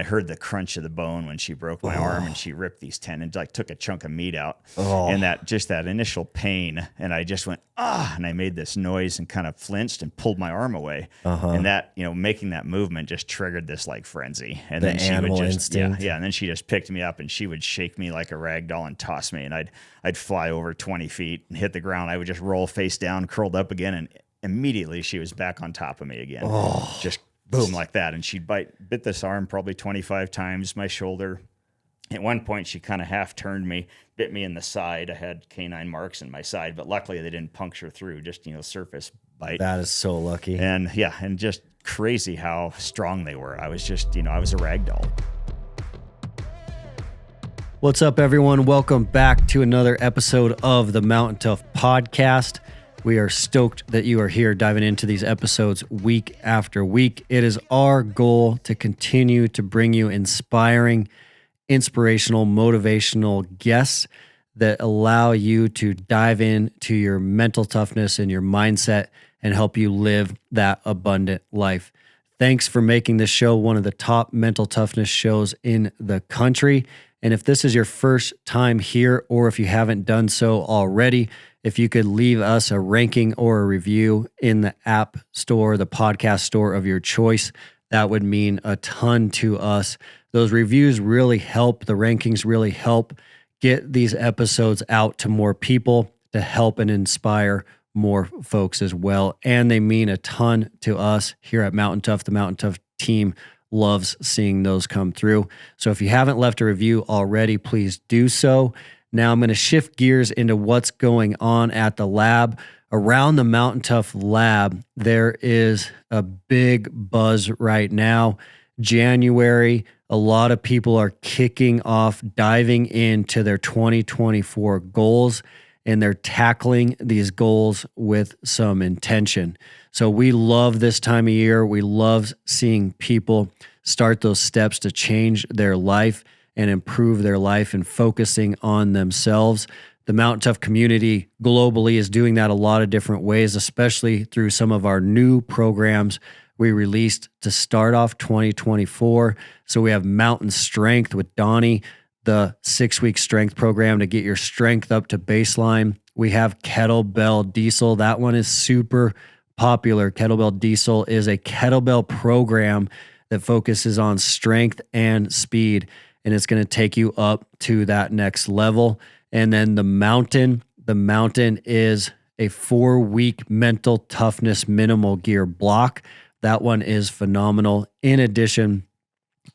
heard the crunch of the bone when she broke my arm and she ripped these tendons, like took a chunk of meat out. And that initial pain. And I just went, and I made this noise and kind of flinched and pulled my arm away. And that, making that movement just triggered this like frenzy. And then she would just, and then she just picked me up and she would shake me like a rag doll and toss me. And I'd fly over 20 feet and hit the ground. I would just roll face down, curled up again. And immediately she was back on top of me again. Just boom, like that. And she'd bit this arm probably 25 times, my shoulder. At one point, she kind of half turned me, bit me in the side. I had canine marks in my side, but luckily they didn't puncture through, just, surface bite. That is so lucky. And and just crazy how strong they were. I was just, I was a rag doll. What's up, everyone? Welcome back to another episode of the Mountain Tough podcast. We are stoked that you are here diving into these episodes week after week. It is our goal to continue to bring you inspiring, inspirational, motivational guests that allow you to dive into your mental toughness and your mindset and help you live that abundant life. Thanks for making this show one of the top mental toughness shows in the country. And if this is your first time here, or if you haven't done so already, if you could leave us a ranking or a review in the app store, the podcast store of your choice, that would mean a ton to us. Those reviews really help. The rankings really help get these episodes out to more people to help and inspire more folks as well. And they mean a ton to us here at Mountain Tough. The Mountain Tough team loves seeing those come through. So if you haven't left a review already, please do so. Now I'm going to shift gears into what's going on at the lab. Around the Mountain Tough lab, there is a big buzz right now. January, a lot of people are kicking off, diving into their 2024 goals, and they're tackling these goals with some intention. So we love this time of year. We love seeing people start those steps to change their life and improve their life and focusing on themselves. The Mountain Tough community globally is doing that a lot of different ways, especially through some of our new programs we released to start off 2024. So we have Mountain Strength with Donnie, the 6-week strength program to get your strength up to baseline. We have Kettlebell Diesel. That one is super popular. Kettlebell Diesel is a kettlebell program that focuses on strength and speed, and it's going to take you up to that next level. And then the Mountain is a 4-week mental toughness minimal gear block. That one is phenomenal. In addition,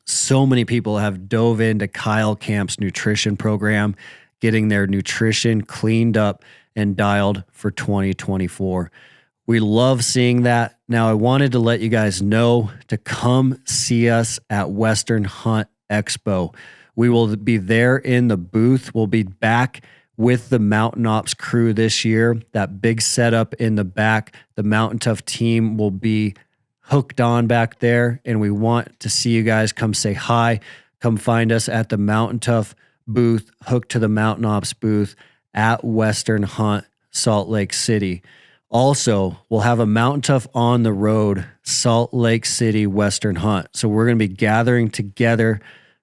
so many people have dove into Kyle Camp's nutrition program, getting their nutrition cleaned up and dialed for 2024. We love seeing that. Now, I wanted to let you guys know to come see us at Western Hunt Expo. We will be there in the booth. We'll be back with the Mountain Ops crew this year. That big setup in the back, the Mountain Tough team will be hooked on back there, and we want to see you guys come say hi. Come find us at the Mountain Tough booth, hooked to the Mountain Ops booth at Western Hunt, Salt Lake City. Also, we'll have a Mountain Tough on the road, Salt Lake City, Western Hunt. So we're going to be gathering together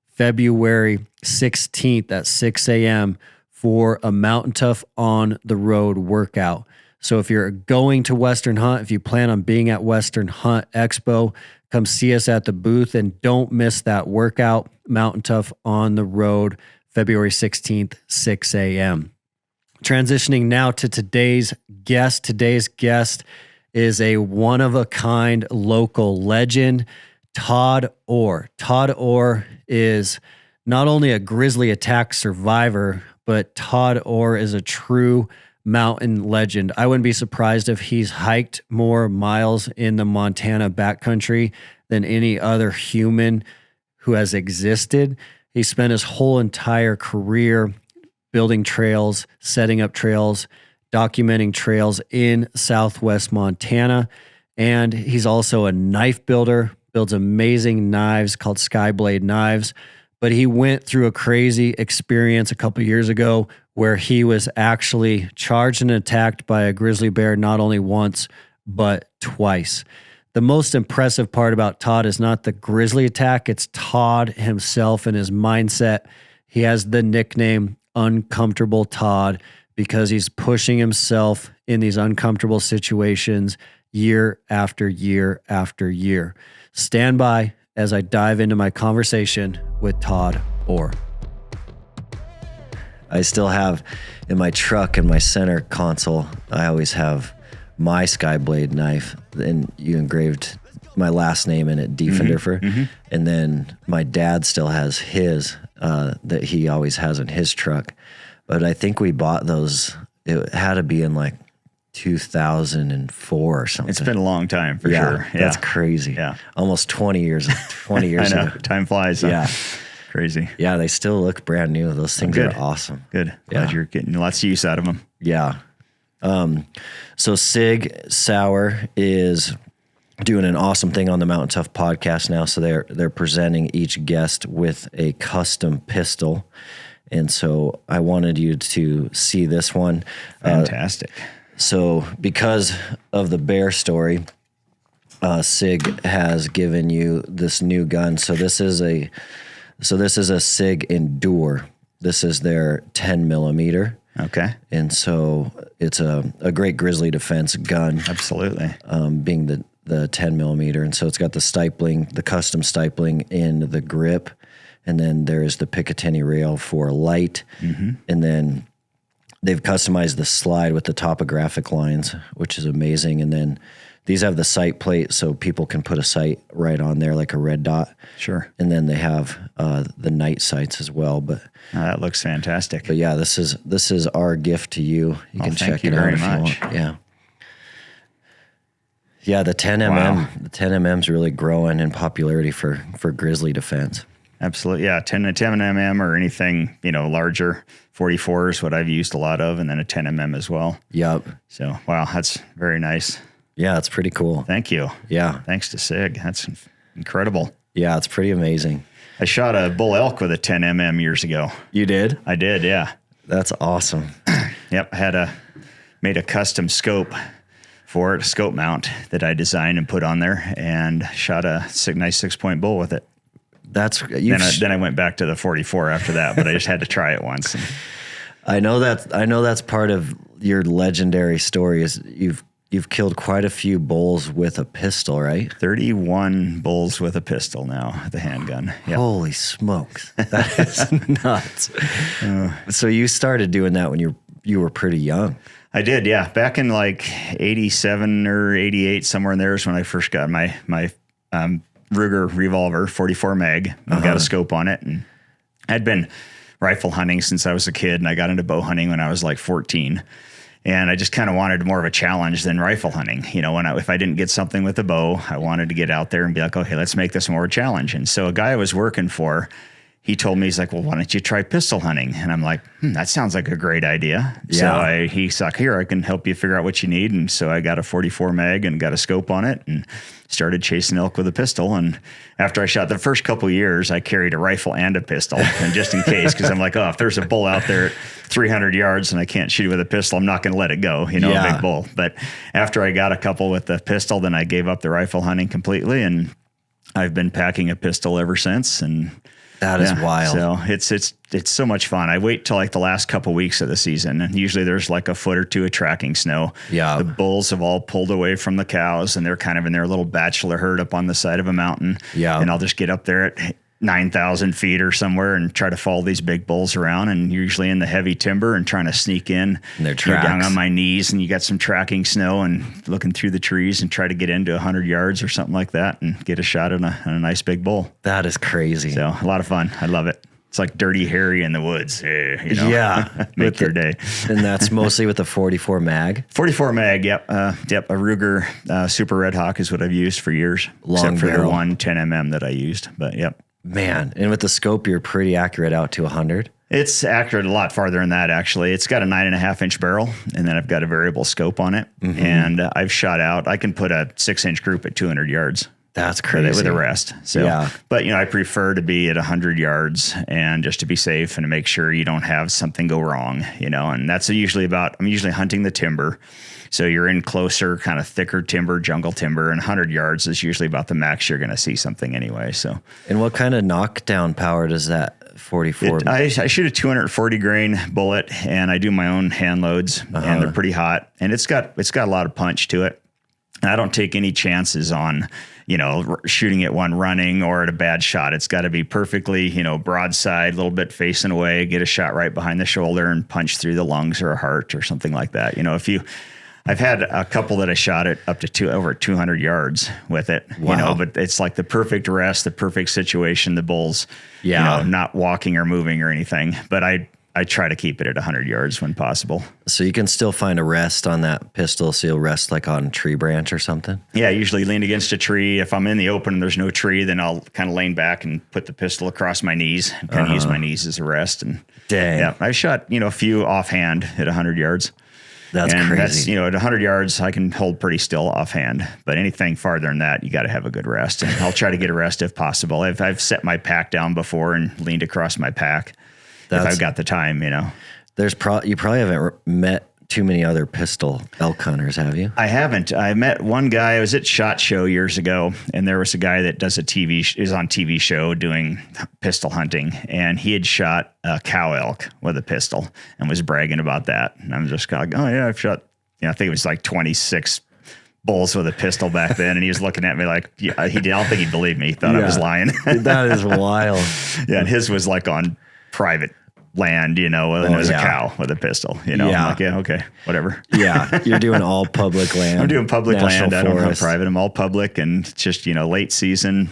February 16th at 6 a.m. for a Mountain Tough on the road workout. So if you're going to Western Hunt, if you plan on being at Western Hunt Expo, come see us at the booth and don't miss that workout. Mountain Tough on the road, February 16th, 6 a.m. Transitioning now to today's guest. Today's guest is a one-of-a-kind local legend, Todd Orr. Todd Orr is not only a Grizzly attack survivor, but Todd Orr is a true mountain legend. I wouldn't be surprised if he's hiked more miles in the Montana backcountry than any other human who has existed. He spent his whole entire career building trails, setting up trails, documenting trails in Southwest Montana. And he's also a knife builder, builds amazing knives called Skyblade knives. But he went through a crazy experience a couple years ago where he was actually charged and attacked by a grizzly bear not only once, but twice. the most impressive part about Todd is not the Grizzly attack. It's Todd himself and his mindset. He has the nickname Uncomfortable Todd because he's pushing himself in these uncomfortable situations year after year after year. Stand by as I dive into my conversation with Todd ORR. I still have in my truck in my center console, I always have my Skyblade knife, and you engraved my last name in it, Defenderfer. Mm-hmm. And then my dad still has his that he always has in his truck. But I think we bought those, it had to be in like 2004 or something. It's been a long time for sure. Yeah. That's crazy. Yeah. Almost 20 years I know. ago. Time flies. Huh? Yeah. Crazy. Yeah, they still look brand new. Those things are awesome. Good. Glad you're getting lots of use out of them. Yeah. So Sig Sauer is doing an awesome thing on the Mountain Tough podcast now. So they're presenting each guest with a custom pistol. And so I wanted you to see this one. Fantastic. So because of the bear story, Sig has given you this new gun. So this is a Sig Endure. This is their 10 millimeter. Okay. And so it's a great Grizzly defense gun. Absolutely. Being the 10 millimeter. And so it's got the stipling, the custom stipling in the grip. And then there's the Picatinny rail for light. Mm-hmm. And then they've customized the slide with the topographic lines, which is amazing. And then these have the sight plate so people can put a sight right on there like a red dot. Sure. And then they have the night sights as well. But that looks fantastic. But yeah, this is our gift to you. You can check it out if you want. Yeah. Yeah, the 10mm, Wow. The 10mm's really growing in popularity for Grizzly defense. Absolutely. Yeah. 10mm or anything, larger. 44 is what I've used a lot of, and then a 10mm as well. Yep. So, wow, that's very nice. Yeah, it's pretty cool. Thank you. Yeah. Thanks to Sig. That's incredible. Yeah, it's pretty amazing. I shot a bull elk with a 10mm years ago. You did? I did, yeah. That's awesome. Yep. Made a custom scope for it, a scope mount that I designed and put on there, and shot a nice 6-point bull with it. Then I went back to the 44 after that, but I just had to try it once. I know that's part of your legendary story is you've killed quite a few bulls with a pistol, right? 31 bulls with a pistol now, the handgun. Yep. Holy smokes. That is nuts. So you started doing that when you were pretty young. I did, yeah. Back in like 87 or 88, somewhere in there is when I first got my Ruger revolver, 44 mag. I got a scope on it, and I'd been rifle hunting since I was a kid, and I got into bow hunting when I was like 14. And I just kind of wanted more of a challenge than rifle hunting. If I didn't get something with a bow, I wanted to get out there and be like, okay, let's make this more of a challenge. And so a guy I was working for, he told me, he's like, well, why don't you try pistol hunting? And I'm like, that sounds like a great idea. Yeah. So he's like, here, I can help you figure out what you need. And so I got a 44 mag and got a scope on it and started chasing elk with a pistol. And after I shot the first couple of years, I carried a rifle and a pistol. And just in case, because I'm like, if there's a bull out there at 300 yards and I can't shoot it with a pistol, I'm not going to let it go, a big bull. But after I got a couple with the pistol, then I gave up the rifle hunting completely. And I've been packing a pistol ever since. And that is wild. So it's so much fun. I wait till like the last couple weeks of the season, and usually there's like a foot or two of tracking snow. Yeah. The bulls have all pulled away from the cows, and they're kind of in their little bachelor herd up on the side of a mountain. Yeah. And I'll just get up there at 9,000 feet or somewhere and try to follow these big bulls around, and usually in the heavy timber and trying to sneak in. And their tracks. Down on my knees, and you got some tracking snow and looking through the trees and try to get into 100 yards or something like that and get a shot on a nice big bull. That is crazy. So a lot of fun. I love it. It's like Dirty Harry in the woods. Yeah. Make their day. And that's mostly with the 44 mag? 44 mag, yep. A Ruger Super Red Hawk is what I've used for years. Long except for barrel. the one 10mm that I used. But yep. Man, and with the scope, you're pretty accurate out to 100? It's accurate a lot farther than that, actually. It's got a 9.5-inch barrel, and then I've got a variable scope on it. Mm-hmm. And I've shot out. I can put a 6-inch group at 200 yards. That's crazy. With a rest. So, yeah. But, I prefer to be at 100 yards and just to be safe and to make sure you don't have something go wrong, and that's usually I'm usually hunting the timber. So you're in closer, kind of thicker timber, jungle timber, and 100 yards is usually about the max you're going to see something anyway. So, and what kind of knockdown power does that 44? I shoot a 240 grain bullet, and I do my own hand loads, and they're pretty hot, and it's got a lot of punch to it. And I don't take any chances on, shooting at one running or at a bad shot. It's got to be perfectly, broadside, a little bit facing away, get a shot right behind the shoulder and punch through the lungs or a heart or something like that. I've had a couple that I shot at up to over 200 yards with it, wow. But it's like the perfect rest, the perfect situation. The bull's, not walking or moving or anything, but I try to keep it at 100 yards when possible. So you can still find a rest on that pistol, so you'll rest like on a tree branch or something? Yeah, I usually lean against a tree. If I'm in the open and there's no tree, then I'll kind of lean back and put the pistol across my knees and kind of use my knees as a rest. And dang. Yeah, I shot, a few offhand at 100 yards. That's crazy. At 100 yards, I can hold pretty still offhand, but anything farther than that, you got to have a good rest. And I'll try to get a rest if possible. I've set my pack down before and leaned across my pack. If I've got the time, You probably haven't met too many other pistol elk hunters, have you? I haven't. I met one guy. I was at SHOT Show years ago, and there was a guy that does is on TV show doing pistol hunting, and he had shot a cow elk with a pistol and was bragging about that. And I'm just kind of like, oh yeah, I've shot. I think it was like 26 bulls with a pistol back then, and he was looking at me like, yeah, I don't think he believed me. He thought I was lying. That is wild. Yeah, and his was like on private land, and it was a cow with a pistol, I'm like, yeah, okay, whatever. Yeah. You're doing all public land. I'm doing public land. Forest. I don't hunt private. I'm all public, and it's just, late season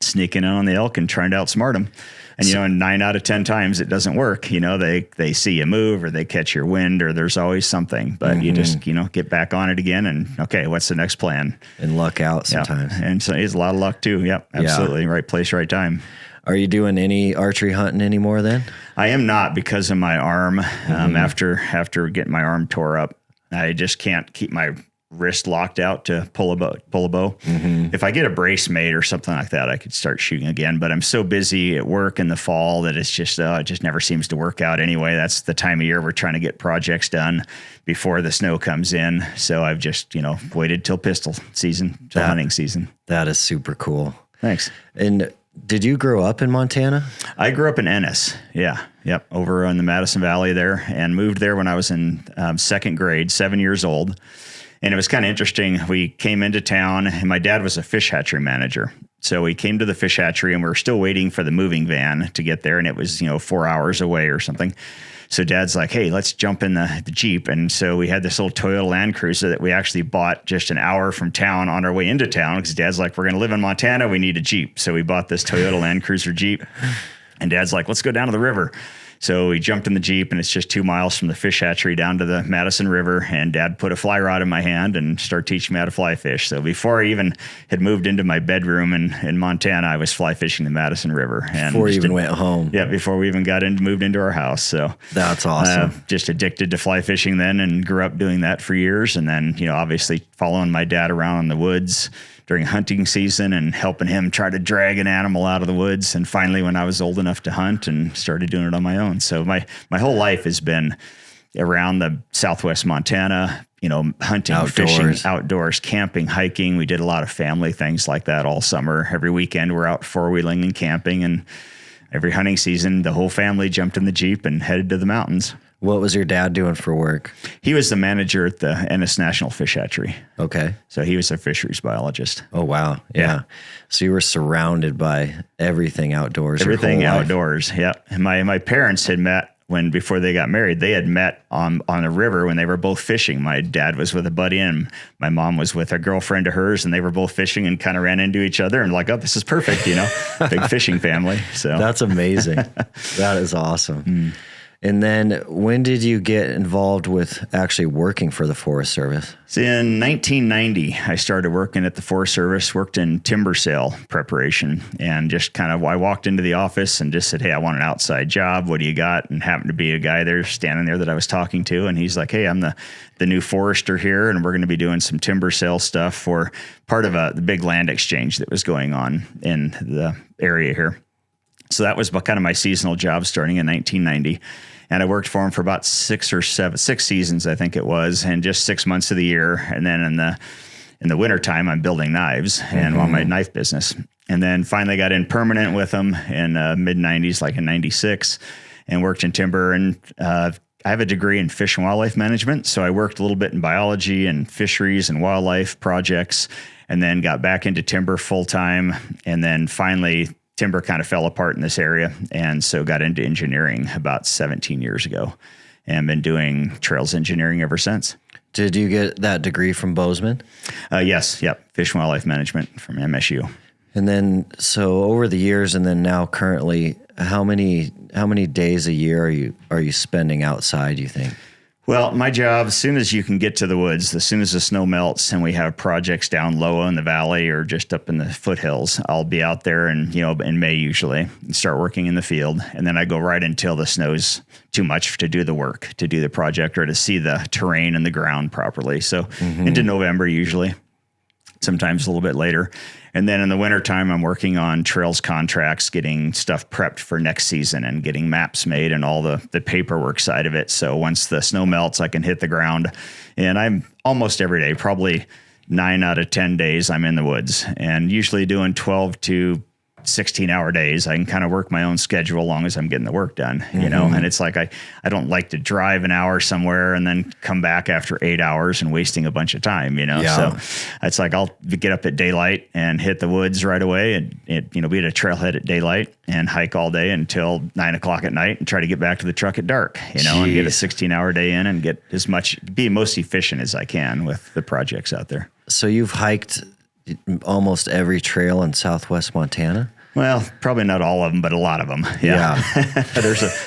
sneaking in on the elk and trying to outsmart them. And, 9 out of 10 times it doesn't work. They see you move or they catch your wind or there's always something, but you just, get back on it again and okay, what's the next plan? And luck out sometimes. Yep. And so it's a lot of luck too. Yep. Absolutely. Yeah. Right place, right time. Are you doing any archery hunting anymore then? I am not, because of my arm. After getting my arm tore up, I just can't keep my wrist locked out to pull a bow. Mm-hmm. If I get a brace made or something like that, I could start shooting again. But I'm so busy at work in the fall that it's just it just never seems to work out anyway. That's the time of year we're trying to get projects done before the snow comes in. So I've just waited till pistol season, till hunting season. That is super cool. Thanks. And did you grow up in Montana? I grew up in Ennis. Yeah. Yep. Over in the Madison Valley there, and moved there when I was in second grade, 7 years old. And it was kind of interesting. We came into town, and my dad was a fish hatchery manager. So we came to the fish hatchery, and we were still waiting for the moving van to get there. And it was, 4 hours away or something. So Dad's like, hey, let's jump in the Jeep. And so we had this little Toyota Land Cruiser that we actually bought just an hour from town on our way into town, because Dad's like, we're going to live in Montana. We need a Jeep. So we bought this Toyota Land Cruiser Jeep. And Dad's like, let's go down to the river. So we jumped in the Jeep, and it's just 2 miles from the fish hatchery down to the Madison River. And Dad put a fly rod in my hand and started teaching me how to fly fish. So before I even had moved into my bedroom in Montana, I was fly fishing the Madison River. And before you even went home. Yeah, before we even moved into our house. So that's awesome. Just addicted to fly fishing then, and grew up doing that for years. And then, obviously following my dad around in the woods during hunting season and helping him try to drag an animal out of the woods. And finally, when I was old enough to hunt, and started doing it on my own. So my whole life has been around the Southwest Montana, hunting, fishing, outdoors, camping, hiking. We did a lot of family things like that all summer. Every weekend we're out four-wheeling and camping, and every hunting season, the whole family jumped in the Jeep and headed to the mountains. What was your dad doing for work? He was the manager at the Ennis National Fish Hatchery. Okay. So he was a fisheries biologist. Oh, wow. Yeah. So you were surrounded by everything outdoors. Everything outdoors. Yeah. And my parents had met before they got married. They had met on a river when they were both fishing. My dad was with a buddy, and my mom was with a girlfriend of hers, and they were both fishing and kind of ran into each other, and like, oh, this is perfect, big fishing family. So that's amazing. That is awesome. And then when did you get involved with actually working for the Forest Service? So in 1990, I started working at the Forest Service, worked in timber sale preparation, and just kind of, I walked into the office and just said, hey, I want an outside job. What do you got? And happened to be a guy there standing there that I was talking to. And he's like, hey, I'm the new forester here, and we're going to be doing some timber sale stuff for part of the big land exchange that was going on in the area here. So that was kind of my seasonal job starting in 1990. And I worked for him for about 6 seasons, I think it was, and just 6 months of the year. And then in the wintertime, I'm building knives and on my knife business. And then finally got in permanent with him in mid 90s, like in 96, and worked in timber. And I have a degree in fish and wildlife management. So I worked a little bit in biology and fisheries and wildlife projects, and then got back into timber full time. And then finally, timber kind of fell apart in this area, and so got into engineering about 17 years ago and been doing trails engineering ever since. Did you get that degree from Bozeman? Yes. Yep. Fish and wildlife management from MSU. And then, so over the years and then now currently, how many days a year are you spending outside, you think? Well, my job, as soon as you can get to the woods, as soon as the snow melts and we have projects down low in the valley or just up in the foothills, I'll be out there in May usually and start working in the field. And then I go right until the snow's too much to do the work, to do the project or to see the terrain and the ground properly. So into November usually, sometimes a little bit later. And then in the wintertime, I'm working on trails contracts, getting stuff prepped for next season and getting maps made and all the paperwork side of it. So once the snow melts, I can hit the ground. And I'm almost every day, probably 9 out of 10 days, I'm in the woods and usually doing 12 to 16-hour days. I can kind of work my own schedule as long as I'm getting the work done, you know, and it's like I don't like to drive an hour somewhere and then come back after 8 hours and wasting a bunch of time, you know. Yeah. So it's like I'll get up at daylight and hit the woods right away and be at a trailhead at daylight and hike all day until 9 o'clock at night and try to get back to the truck at dark, you know, and get a 16-hour day in and get be most efficient as I can with the projects out there. So you've hiked almost every trail in Southwest Montana? Well, probably not all of them, but a lot of them. Yeah.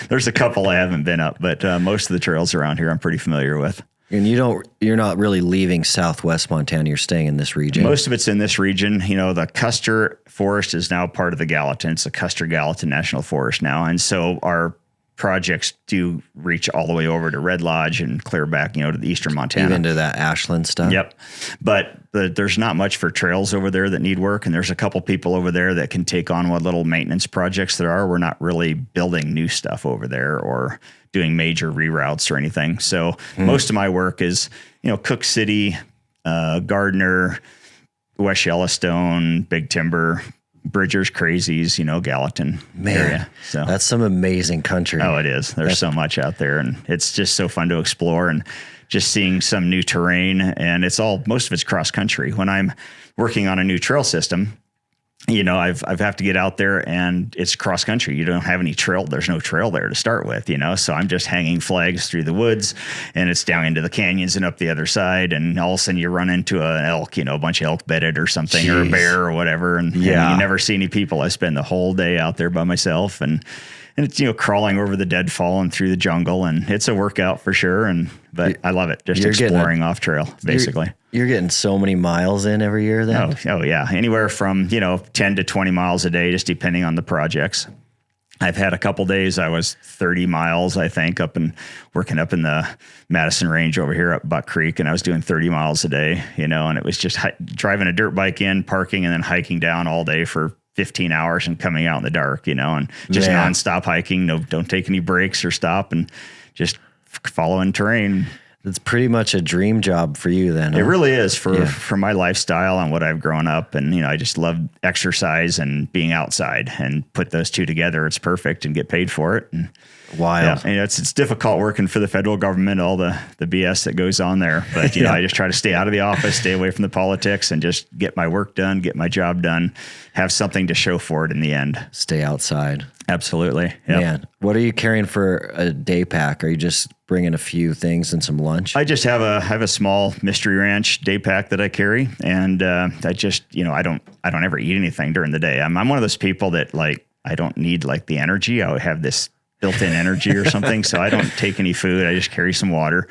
There's a couple I haven't been up, but most of the trails around here I'm pretty familiar with. And you're not really leaving Southwest Montana. You're staying in this region. Most of it's in this region. You know, the Custer Forest is now part of the Gallatin. It's the Custer-Gallatin National Forest now. And so our projects do reach all the way over to Red Lodge and clear back, to the eastern Montana. Even to that Ashland stuff? Yep. But there's not much for trails over there that need work. And there's a couple people over there that can take on what little maintenance projects there are. We're not really building new stuff over there or doing major reroutes or anything. So most of my work is, Cook City, Gardner, West Yellowstone, Big Timber, Bridgers, Crazies, Gallatin area. So that's some amazing country. Oh, it is. There's so much out there, and it's just so fun to explore and just seeing some new terrain. And most of it's cross country. When I'm working on a new trail system, I've have to get out there and it's cross country. You don't have any trail. There's no trail there to start with, so I'm just hanging flags through the woods and it's down into the canyons and up the other side. And all of a sudden you run into an elk, a bunch of elk bedded or something. Jeez. Or a bear or whatever. And you never see any people. I spend the whole day out there by myself and it's, crawling over the deadfall and through the jungle, and it's a workout for sure. But I love it. Just exploring off trail, basically. You're getting so many miles in every year then? Oh yeah. Anywhere from, 10 to 20 miles a day, just depending on the projects. I've had a couple days I was 30 miles, I think, working up in the Madison Range over here up Buck Creek, and I was doing 30 miles a day, and it was just driving a dirt bike in, parking, and then hiking down all day for 15 hours and coming out in the dark, and just nonstop hiking. No, don't take any breaks or stop and just following terrain. It's pretty much a dream job for you then. Huh? It really is for my lifestyle and what I've grown up. And, I just love exercise and being outside, and put those two together. It's perfect and get paid for it. And wild. Yeah, it's difficult working for the federal government, all the BS that goes on there. But, I just try to stay out of the office, stay away from the politics, and just get my work done, get my job done, have something to show for it in the end. Stay outside. Absolutely. Yep. Man, what are you carrying for a day pack? Are you just bringing a few things and some lunch? I just have a small Mystery Ranch day pack that I carry, and I just I don't ever eat anything during the day. I'm one of those people that I don't need the energy. I have this built-in energy or something. So I don't take any food. I just carry some water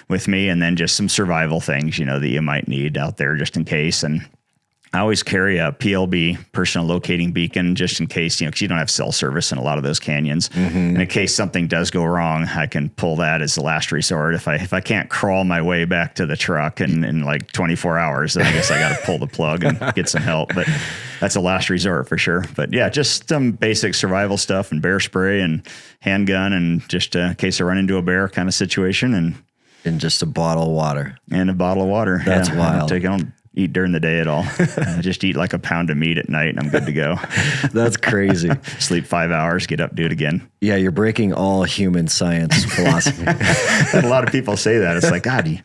with me, and then just some survival things, that you might need out there just in case. And I always carry a PLB, personal locating beacon, just in case, because you don't have cell service in a lot of those canyons. And in case something does go wrong, I can pull that as the last resort. If I can't crawl my way back to the truck in like 24 hours, then I guess I got to pull the plug and get some help. But that's a last resort for sure. But yeah, just some basic survival stuff and bear spray and handgun, and just in case I run into a bear kind of situation, and just a bottle of water. And a bottle of water. That's wild. I don't eat during the day at all. I just eat like a pound of meat at night and I'm good to go. That's crazy. Sleep 5 hours, get up, do it again. Yeah, you're breaking all human science philosophy. A lot of people say that. It's like, God, you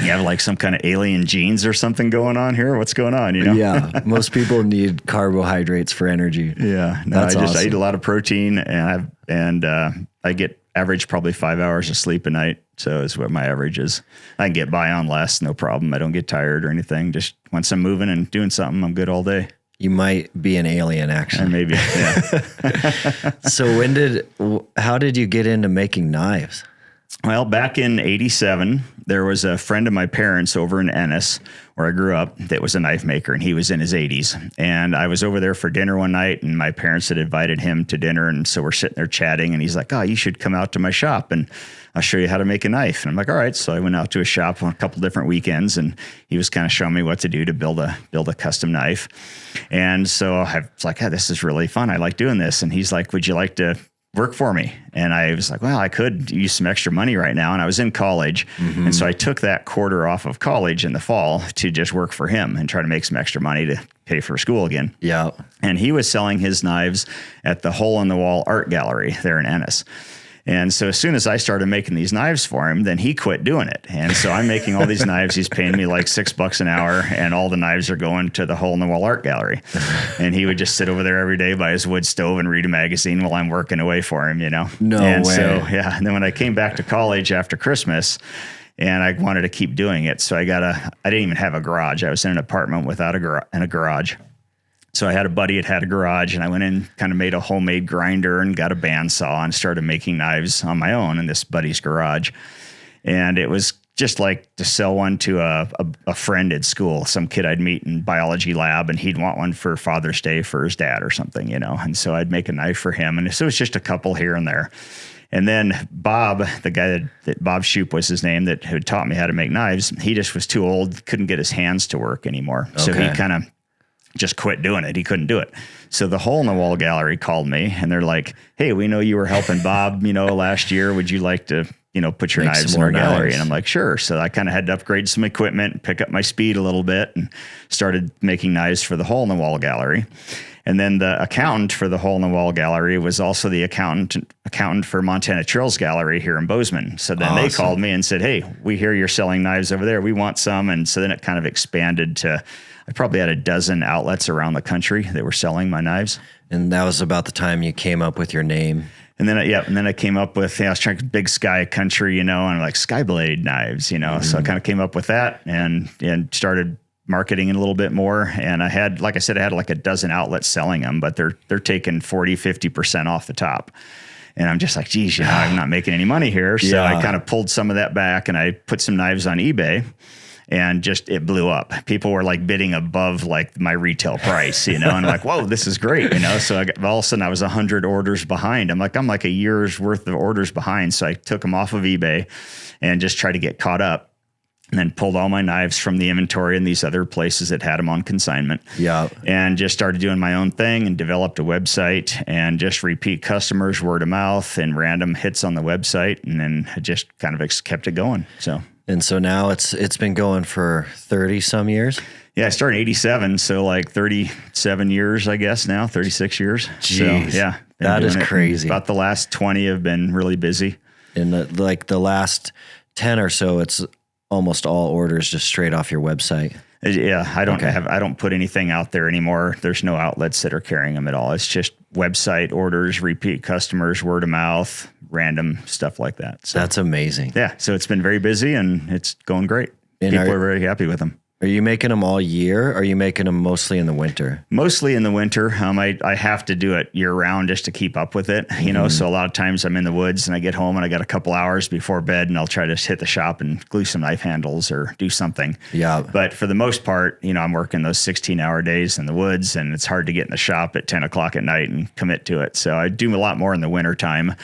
have like some kind of alien genes or something going on here? What's going on? Yeah, most people need carbohydrates for energy. Yeah, no, That's awesome. I eat a lot of protein, and I get average probably 5 hours of sleep a night. So is what my average is. I can get by on less, no problem. I don't get tired or anything. Just once I'm moving and doing something, I'm good all day. You might be an alien, actually. Or maybe, yeah. So how did you get into making knives? Well, back in 87, there was a friend of my parents over in Ennis, where I grew up, that was a knife maker, and he was in his 80s. And I was over there for dinner one night, and my parents had invited him to dinner. And so we're sitting there chatting, and he's like, "Oh, you should come out to my shop, and I'll show you how to make a knife." And I'm like, "All right." So I went out to his shop on a couple different weekends, and he was kind of showing me what to do to build a custom knife. And so I was like, "Oh, this is really fun. I like doing this." And he's like, "Would you like to work for me?" And I was like, "Well, I could use some extra money right now." And I was in college. And so I took that quarter off of college in the fall to just work for him and try to make some extra money to pay for school again. Yeah. And he was selling his knives at the Hole in the Wall Art Gallery there in Ennis. And so as soon as I started making these knives for him, then he quit doing it. And so I'm making all these knives. He's paying me like $6 an hour, and all the knives are going to the Hole in the Wall Art Gallery. And he would just sit over there every day by his wood stove and read a magazine while I'm working away for him, No and way. So, yeah. And then when I came back to college after Christmas, and I wanted to keep doing it, so I didn't even have a garage. I was in an apartment without a garage. So I had a buddy that had a garage, and I went in, kind of made a homemade grinder and got a bandsaw and started making knives on my own in this buddy's garage. And it was just like to sell one to a friend at school, some kid I'd meet in biology lab, and he'd want one for Father's Day for his dad or something, And so I'd make a knife for him. And so it was just a couple here and there. And then Bob, the guy that Bob Shoup was his name, that had taught me how to make knives, he just was too old, couldn't get his hands to work anymore. Okay. So he kind of just quit doing it. He couldn't do it. So the Hole in the Wall Gallery called me, and they're like, "Hey, we know you were helping Bob, last year. Would you like to, put your knives in our gallery?" And I'm like, "Sure." So I kind of had to upgrade some equipment, pick up my speed a little bit, and started making knives for the Hole in the Wall Gallery. And then the accountant for the Hole in the Wall Gallery was also the accountant for Montana Trails Gallery here in Bozeman. So then They called me and said, "Hey, we hear you're selling knives over there. We want some." And so then it kind of expanded to, I probably had a dozen outlets around the country that were selling my knives. And that was about the time you came up with your name. And then, I came up with, I was trying Big Sky Country, and I'm like Skyblade knives, So I kind of came up with that and started marketing it a little bit more. And I had, like I said, I had like a dozen outlets selling them, but they're taking 40-50% off the top. And I'm just like, geez, I'm not making any money here. So I kind of pulled some of that back, and I put some knives on eBay. And it blew up. People were like bidding above like my retail price, and I'm like, whoa, this is great, So all of a sudden I was 100 orders behind. I'm like a year's worth of orders behind. So I took them off of eBay and just tried to get caught up, and then pulled all my knives from the inventory in these other places that had them on consignment. Yeah. And just started doing my own thing and developed a website and just repeat customers, word of mouth, and random hits on the website. And then just kind of kept it going. And so now it's been going for 30 some years. Yeah, I started in 87, so like 37 years, I guess now, 36 years. Jeez, so, yeah, that is crazy. About the last 20 have been really busy. And the last 10 or so, it's almost all orders just straight off your website. Yeah, I don't put anything out there anymore. There's no outlets that are carrying them at all. It's just website orders, repeat customers, word of mouth, random stuff like that. So that's amazing. Yeah, so it's been very busy, and it's going great. People are very happy with them. Are you making them all year? Or are you making them mostly in the winter? Mostly in the winter. I have to do it year round just to keep up with it, you know. So a lot of times I'm in the woods and I get home and I got a couple hours before bed and I'll try to hit the shop and glue some knife handles or do something. Yeah. But for the most part, you know, I'm working those 16-hour days in the woods and it's hard to get in the shop at 10 o'clock at night and commit to it. So I do a lot more in the winter time.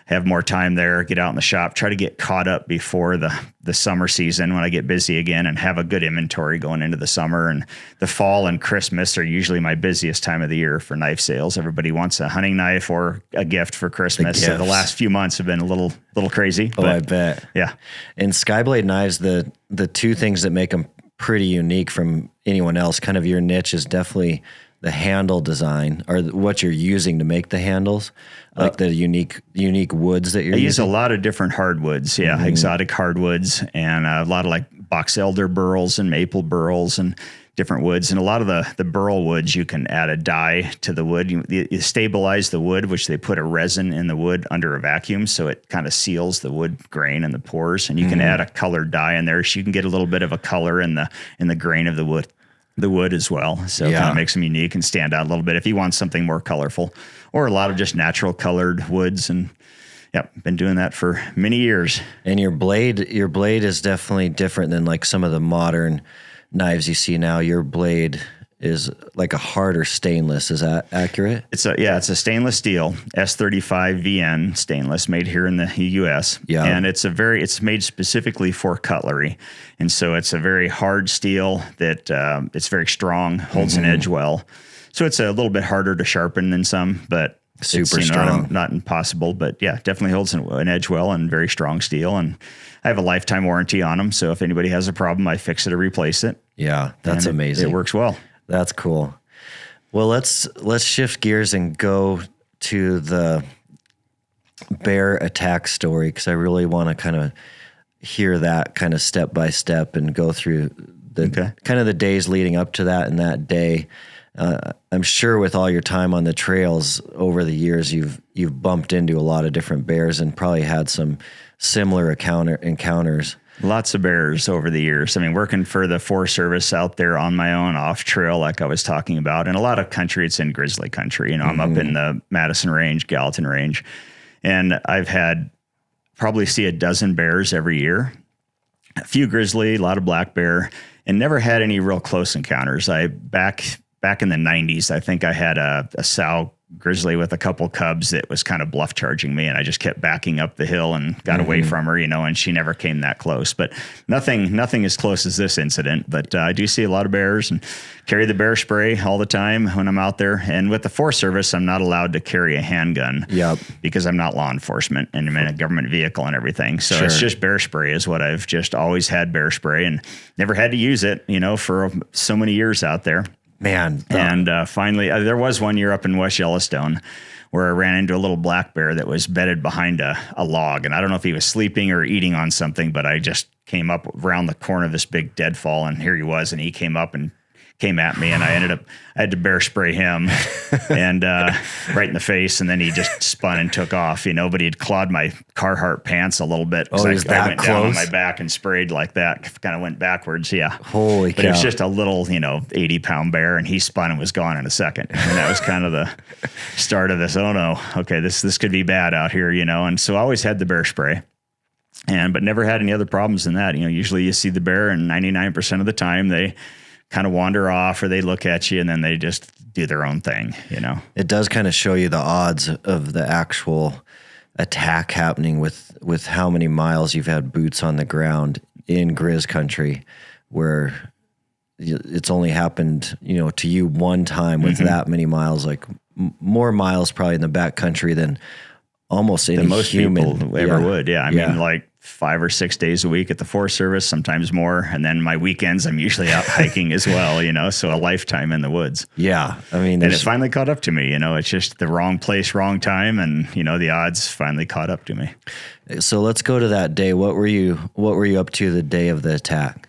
Have more time there, get out in the shop, try to get caught up before the summer season when I get busy again and have a good inventory going into the summer. And the fall and Christmas are usually my busiest time of the year for knife sales. Everybody wants a hunting knife or a gift for Christmas. So the last few months have been a little crazy. Oh, I bet. Yeah. And Skyblade knives, the two things that make them pretty unique from anyone else, kind of your niche is definitely the handle design or what you're using to make the handles, like the unique woods that you're using. I use a lot of different hardwoods, exotic hardwoods, and a lot of like box elder burls and maple burls and different woods. And a lot of the burl woods, you can add a dye to the wood. You stabilize the wood, which they put a resin in the wood under a vacuum, so it kind of seals the wood grain and the pores. And you can add a colored dye in there, so you can get a little bit of a color in the grain of the wood as well. So it kind of makes them unique and stand out a little bit if you want something more colorful, or a lot of just natural colored woods. And been doing that for many years. And your blade is definitely different than like some of the modern knives you see now. Your blade is like a harder stainless. Is that accurate? It's a stainless steel S35VN stainless made here in the US. Yeah. And it's made specifically for cutlery. And so it's a very hard steel that it's very strong, holds an edge well. So it's a little bit harder to sharpen than some, but super strong. Not impossible, but definitely holds an edge well and very strong steel. And I have a lifetime warranty on them. So if anybody has a problem, I fix it or replace it. Yeah, that's amazing. It works well. That's cool. Well, let's shift gears and go to the bear attack story, because I really want to kind of hear that kind of step by step and go through the kind of the days leading up to that and that day. I'm sure with all your time on the trails over the years, you've bumped into a lot of different bears and probably had some similar encounters. Lots of bears over the years. I mean, working for the Forest Service out there on my own off trail, like I was talking about, and a lot of country, it's in grizzly country. You know, I'm up in the Madison Range, Gallatin Range, and I've had probably see a dozen bears every year, a few grizzly, a lot of black bear, and never had any real close encounters. Back in the 90s, I think I had a sow grizzly with a couple cubs that was kind of bluff charging me, and I just kept backing up the hill and got away from her, you know, and she never came that close. But nothing as close as this incident. But I do see a lot of bears and carry the bear spray all the time when I'm out there. And with the Forest Service, I'm not allowed to carry a handgun because I'm not law enforcement and I'm in a government vehicle and everything. So it's just bear spray is what I've just always had, bear spray, and never had to use it, you know, for so many years out there. Man. And finally, there was one year up in West Yellowstone where I ran into a little black bear that was bedded behind a log. And I don't know if he was sleeping or eating on something, but I just came up around the corner of this big deadfall, and here he was, and he came up and came at me, and I had to bear spray him and right in the face, and then he just spun and took off, you know, but he'd clawed my Carhartt pants a little bit. Oh, is that I went close? Down on my back and sprayed like that, kind of went backwards. Yeah. Holy cow. But it was just a little, 80-pound bear, and he spun and was gone in a second. And that was kind of the start of this, oh no, okay, this could be bad out here, and so I always had the bear spray. But never had any other problems than that. Usually you see the bear, and 99% of the time they kind of wander off, or they look at you and then they just do their own thing, It does kind of show you the odds of the actual attack happening with how many miles you've had boots on the ground in Grizz country, where it's only happened, to you one time with that many miles, like more miles probably in the backcountry than almost any most human people ever would. Yeah. I mean, like 5 or 6 days a week at the Forest Service, sometimes more. And then my weekends, I'm usually out hiking as well, so a lifetime in the woods. Yeah. I mean, and it finally caught up to me, it's just the wrong place, wrong time. And, the odds finally caught up to me. So let's go to that day. What were you up to the day of the attack?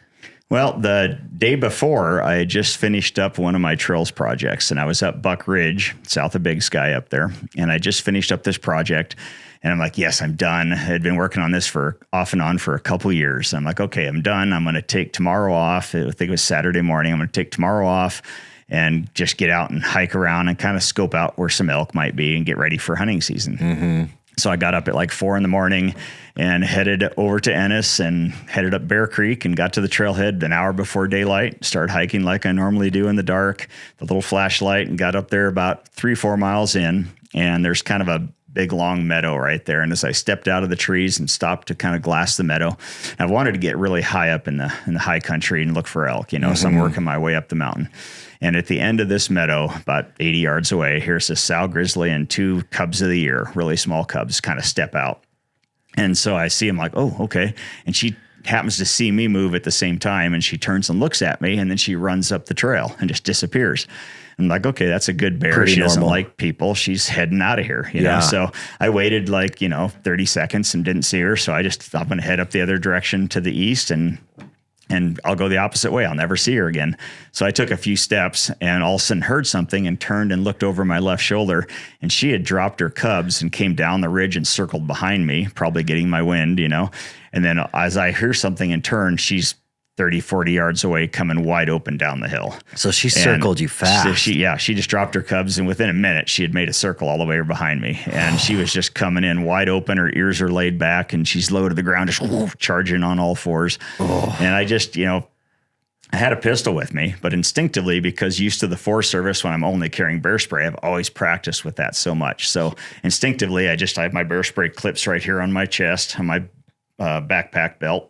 Well, the day before, I had just finished up one of my trails projects, and I was up Buck Ridge, south of Big Sky up there, and I just finished up this project, and I'm like, yes, I'm done. I had been working on this for off and on for a couple years. I'm like, okay, I'm done. I'm going to take tomorrow off. I think it was Saturday morning. I'm going to take tomorrow off and just get out and hike around and kind of scope out where some elk might be and get ready for hunting season. Mm-hmm. So I got up at like 4 a.m. and headed over to Ennis and headed up Bear Creek and got to the trailhead an hour before daylight, started hiking like I normally do in the dark, the little flashlight, and got up there about 3-4 miles in. And there's kind of a big long meadow right there. And as I stepped out of the trees and stopped to kind of glass the meadow, I wanted to get really high up in the high country and look for elk, mm-hmm. So I'm working my way up the mountain. And at the end of this meadow, about 80 yards away, here's a sow grizzly and 2 cubs of the year, really small cubs, kind of step out. And so I see him like, oh, okay. And she happens to see me move at the same time, and she turns and looks at me, and then she runs up the trail and just disappears. I'm like, okay, that's a good bear. Pretty she doesn't normal. like people. She's heading out of here, you know? So I waited 30 seconds and didn't see her. So I just thought I'm going to head up the other direction to the east and I'll go the opposite way. I'll never see her again. So I took a few steps and all of a sudden heard something and turned and looked over my left shoulder, and she had dropped her cubs and came down the ridge and circled behind me, probably getting my wind, And then as I hear something and turn, she's 30, 40 yards away, coming wide open down the hill. So she circled you fast. So she just dropped her cubs, and within a minute she had made a circle all the way behind me, and she was just coming in wide open. Her ears are laid back, and she's low to the ground, just charging on all fours. And I just, I had a pistol with me, but instinctively, because used to the Forest Service, when I'm only carrying bear spray, I've always practiced with that so much. So instinctively, I have my bear spray clips right here on my chest, on my backpack belt,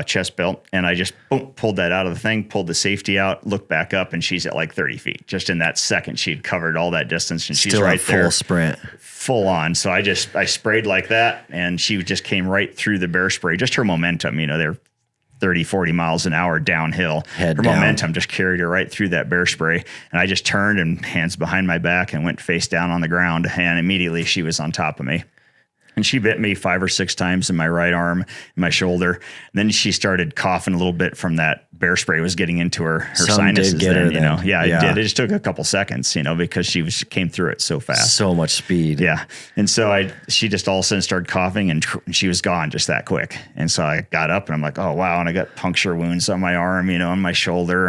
chest belt. And I just pulled that out of the thing, pulled the safety out, looked back up, and she's at like 30 feet. Just in that second, she'd covered all that distance, and she's still right full there. Sprint. Full on. So I sprayed like that, and she just came right through the bear spray. Just her momentum, they're 30, 40 miles an hour downhill. Her momentum just carried her right through that bear spray. And I just turned and hands behind my back and went face down on the ground. And immediately she was on top of me. And she bit me 5 or 6 times in my right arm, and my shoulder. And then she started coughing a little bit from that bear spray was getting into her sinuses. It did. It just took a couple seconds, because she came through it so fast. So much speed. Yeah. And so she just all of a sudden started coughing, and she was gone just that quick. And so I got up and I'm like, oh, wow. And I got puncture wounds on my arm, on my shoulder.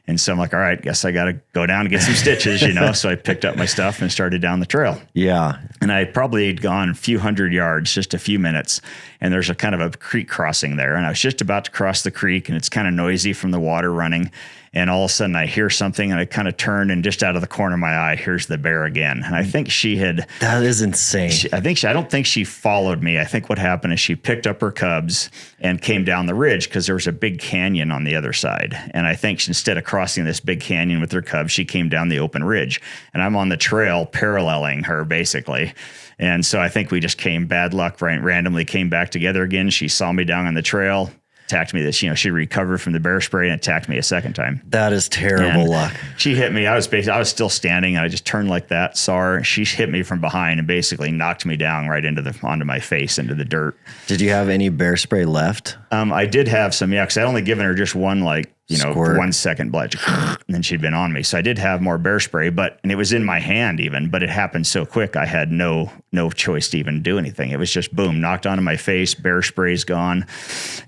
And so I'm like, all right, guess I got to go down and get some stitches, So I picked up my stuff and started down the trail. Yeah. And I probably had gone a few hundred yards, just a few minutes. And there's a kind of a creek crossing there. And I was just about to cross the creek, and it's kind of noisy from the water running. And all of a sudden I hear something, and I kind of turn, and just out of the corner of my eye, here's the bear again. And I think that is insane. I don't think she followed me. I think what happened is she picked up her cubs and came down the ridge, because there was a big canyon on the other side. And I think instead of crossing this big canyon with her cubs, she came down the open ridge, and I'm on the trail paralleling her basically. And so I think we just bad luck, randomly came back together again. She saw me down on the trail, attacked me. She recovered from the bear spray and attacked me a second time. That is terrible luck. She hit me. I was still standing, and I just turned like that, saw her. She hit me from behind and basically knocked me down right onto my face, into the dirt. Did you have any bear spray left? I did have some, because I'd only given her just one, squirt. 1 second blood, and then she'd been on me. So I did have more bear spray, and it was in my hand even, but it happened so quick. I had no choice to even do anything. It was just boom, knocked onto my face, bear spray's gone.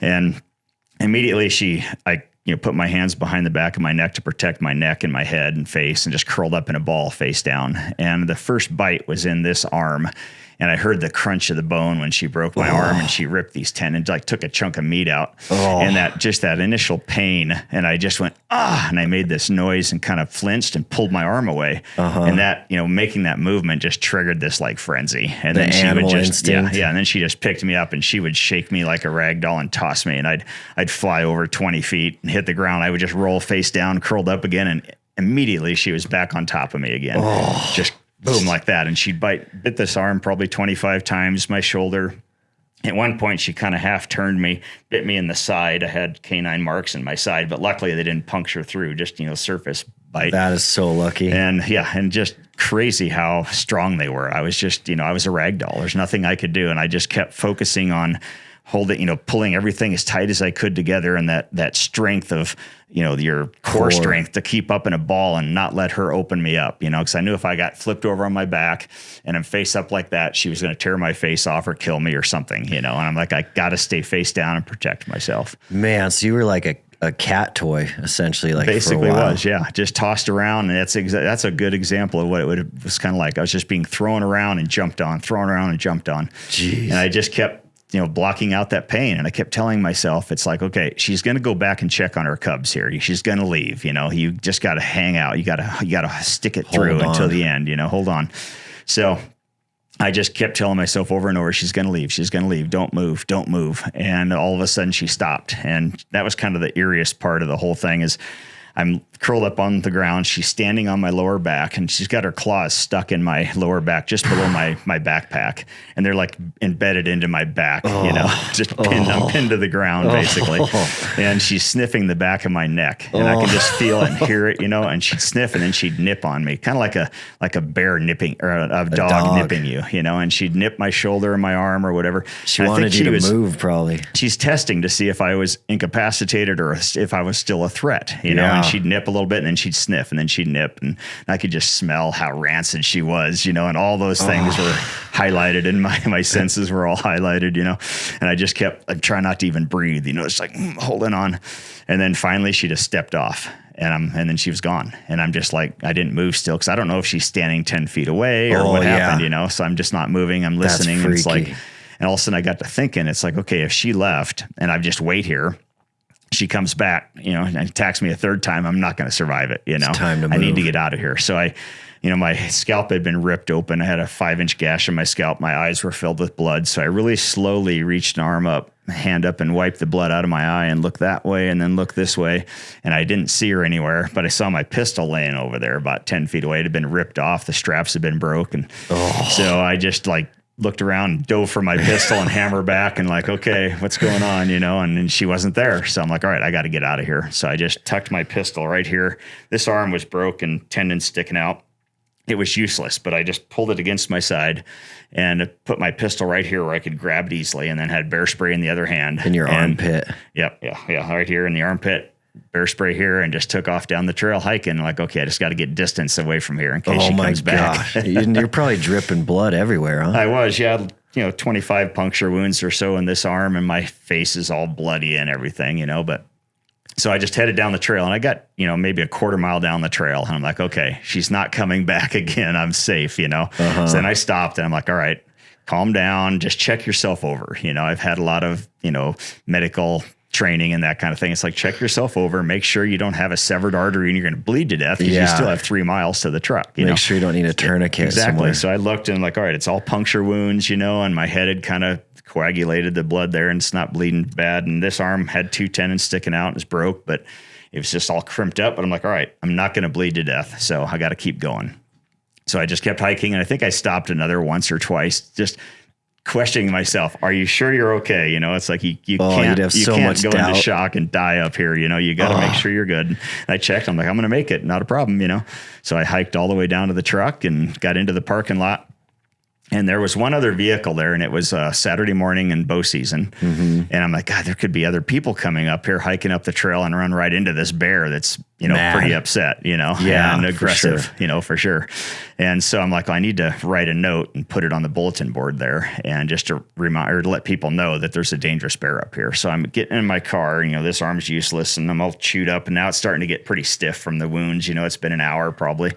And immediately I put my hands behind the back of my neck to protect my neck and my head and face, and just curled up in a ball face down. And the first bite was in this arm. And I heard the crunch of the bone when she broke my arm, and she ripped these tendons, took a chunk of meat out. And that initial pain. And I just went, and I made this noise and kind of flinched and pulled my arm away. And that, making that movement just triggered this frenzy. And then she would just, and then she just picked me up, and she would shake me like a rag doll and toss me. And I'd fly over 20 feet and hit the ground. I would just roll face down, curled up again. And immediately she was back on top of me again. Just boom, like that. And she'd bit this arm probably 25 times, my shoulder. At one point, she kind of half turned me, bit me in the side. I had canine marks in my side, but luckily they didn't puncture through, just, surface bite. That is so lucky. And just crazy how strong they were. I was just, I was a rag doll. There's nothing I could do. And I just kept focusing on hold it, pulling everything as tight as I could together, and that strength of, your core strength to keep up in a ball and not let her open me up, because I knew if I got flipped over on my back and I'm face up like that, she was going to tear my face off or kill me or something, and I'm like, I got to stay face down and protect myself. Man, so you were like a cat toy, essentially, like basically for a while. Was, yeah, just tossed around, and that's a good example of what it was kind of like. I was just being thrown around and jumped on, thrown around and jumped on. Jeez. And I just kept, blocking out that pain. And I kept telling myself, it's like, okay, she's going to go back and check on her cubs here. She's going to leave, you just got to hang out. You got to stick it through until the end, hold on. So I just kept telling myself over and over, she's going to leave. She's going to leave. Don't move. Don't move. And all of a sudden she stopped. And that was kind of the eeriest part of the whole thing is I'm curled up on the ground. She's standing on my lower back, and she's got her claws stuck in my lower back, just below my backpack. And they're like embedded into my back, just pinned. I'm pinned to the ground basically. And she's sniffing the back of my neck, and I can just feel it and hear it, and she'd sniff and then she'd nip on me, kind of like a bear nipping or a dog nipping you, and she'd nip my shoulder or my arm or whatever. She wanted you to move probably. She's testing to see if I was incapacitated or if I was still a threat, and she'd nip a little bit and then she'd sniff and then she'd nip, and I could just smell how rancid she was, and all those things were highlighted, and my senses were all highlighted, and I just kept trying not to even breathe, it's like holding on. And then finally she just stepped off, and then she was gone. And I'm just like, I didn't move still, because I don't know if she's standing 10 feet away or what happened, so I'm just not moving. I'm listening. And it's like, and all of a sudden I got to thinking, it's like, okay, if she left and I just wait here, she comes back, and attacks me a third time, I'm not going to survive it. It's time to move. I need to get out of here. So my scalp had been ripped open. I had a 5-inch gash in my scalp. My eyes were filled with blood. So I really slowly reached an hand up and wiped the blood out of my eye and looked that way and then looked this way. And I didn't see her anywhere, but I saw my pistol laying over there about 10 feet away. It had been ripped off. The straps had been broken. So I just looked around and dove for my pistol and hammer back and like, okay, what's going on, and then she wasn't there. So I'm like, all right, I got to get out of here. So I just tucked my pistol right here. This arm was broken, tendons sticking out. It was useless, but I just pulled it against my side and put my pistol right here where I could grab it easily, and then had bear spray in the other hand. In your armpit. Yep. Yeah. Right here in the armpit. Bear spray here, and just took off down the trail hiking. Like, okay, I just got to get distance away from here in case she comes back. You're probably dripping blood everywhere, huh? I was, yeah. 25 puncture wounds or so in this arm, and my face is all bloody and everything, but so I just headed down the trail, and I got, maybe a quarter mile down the trail, and I'm like, okay, she's not coming back again. I'm safe, So then I stopped, and I'm like, all right, calm down, just check yourself over. I've had a lot of, medical training and that kind of thing. It's like, check yourself over, make sure you don't have a severed artery and you're going to bleed to death, because you still have 3 miles to the truck. Make sure you don't need a tourniquet. Exactly. Somewhere. So I looked and like, all right, it's all puncture wounds, and my head had kind of coagulated the blood there, and it's not bleeding bad. And this arm had 2 tendons sticking out and it's broke, but it was just all crimped up. But I'm like, all right, I'm not going to bleed to death, so I got to keep going. So I just kept hiking, and I think I stopped another once or twice, just questioning myself, are you sure you're okay? It's like you can't go into shock and die up here. You got to make sure you're good. And I checked. I'm like, I'm going to make it. Not a problem. So I hiked all the way down to the truck and got into the parking lot. And there was one other vehicle there, and it was Saturday morning in bow season. Mm-hmm. And I'm like, God, there could be other people coming up here, hiking up the trail and run right into this bear that's, pretty upset, and aggressive, for sure. And so I'm like, well, I need to write a note and put it on the bulletin board there, and just to remind or to let people know that there's a dangerous bear up here. So I'm getting in my car, this arm's useless, and I'm all chewed up, and now it's starting to get pretty stiff from the wounds. It's been an hour probably.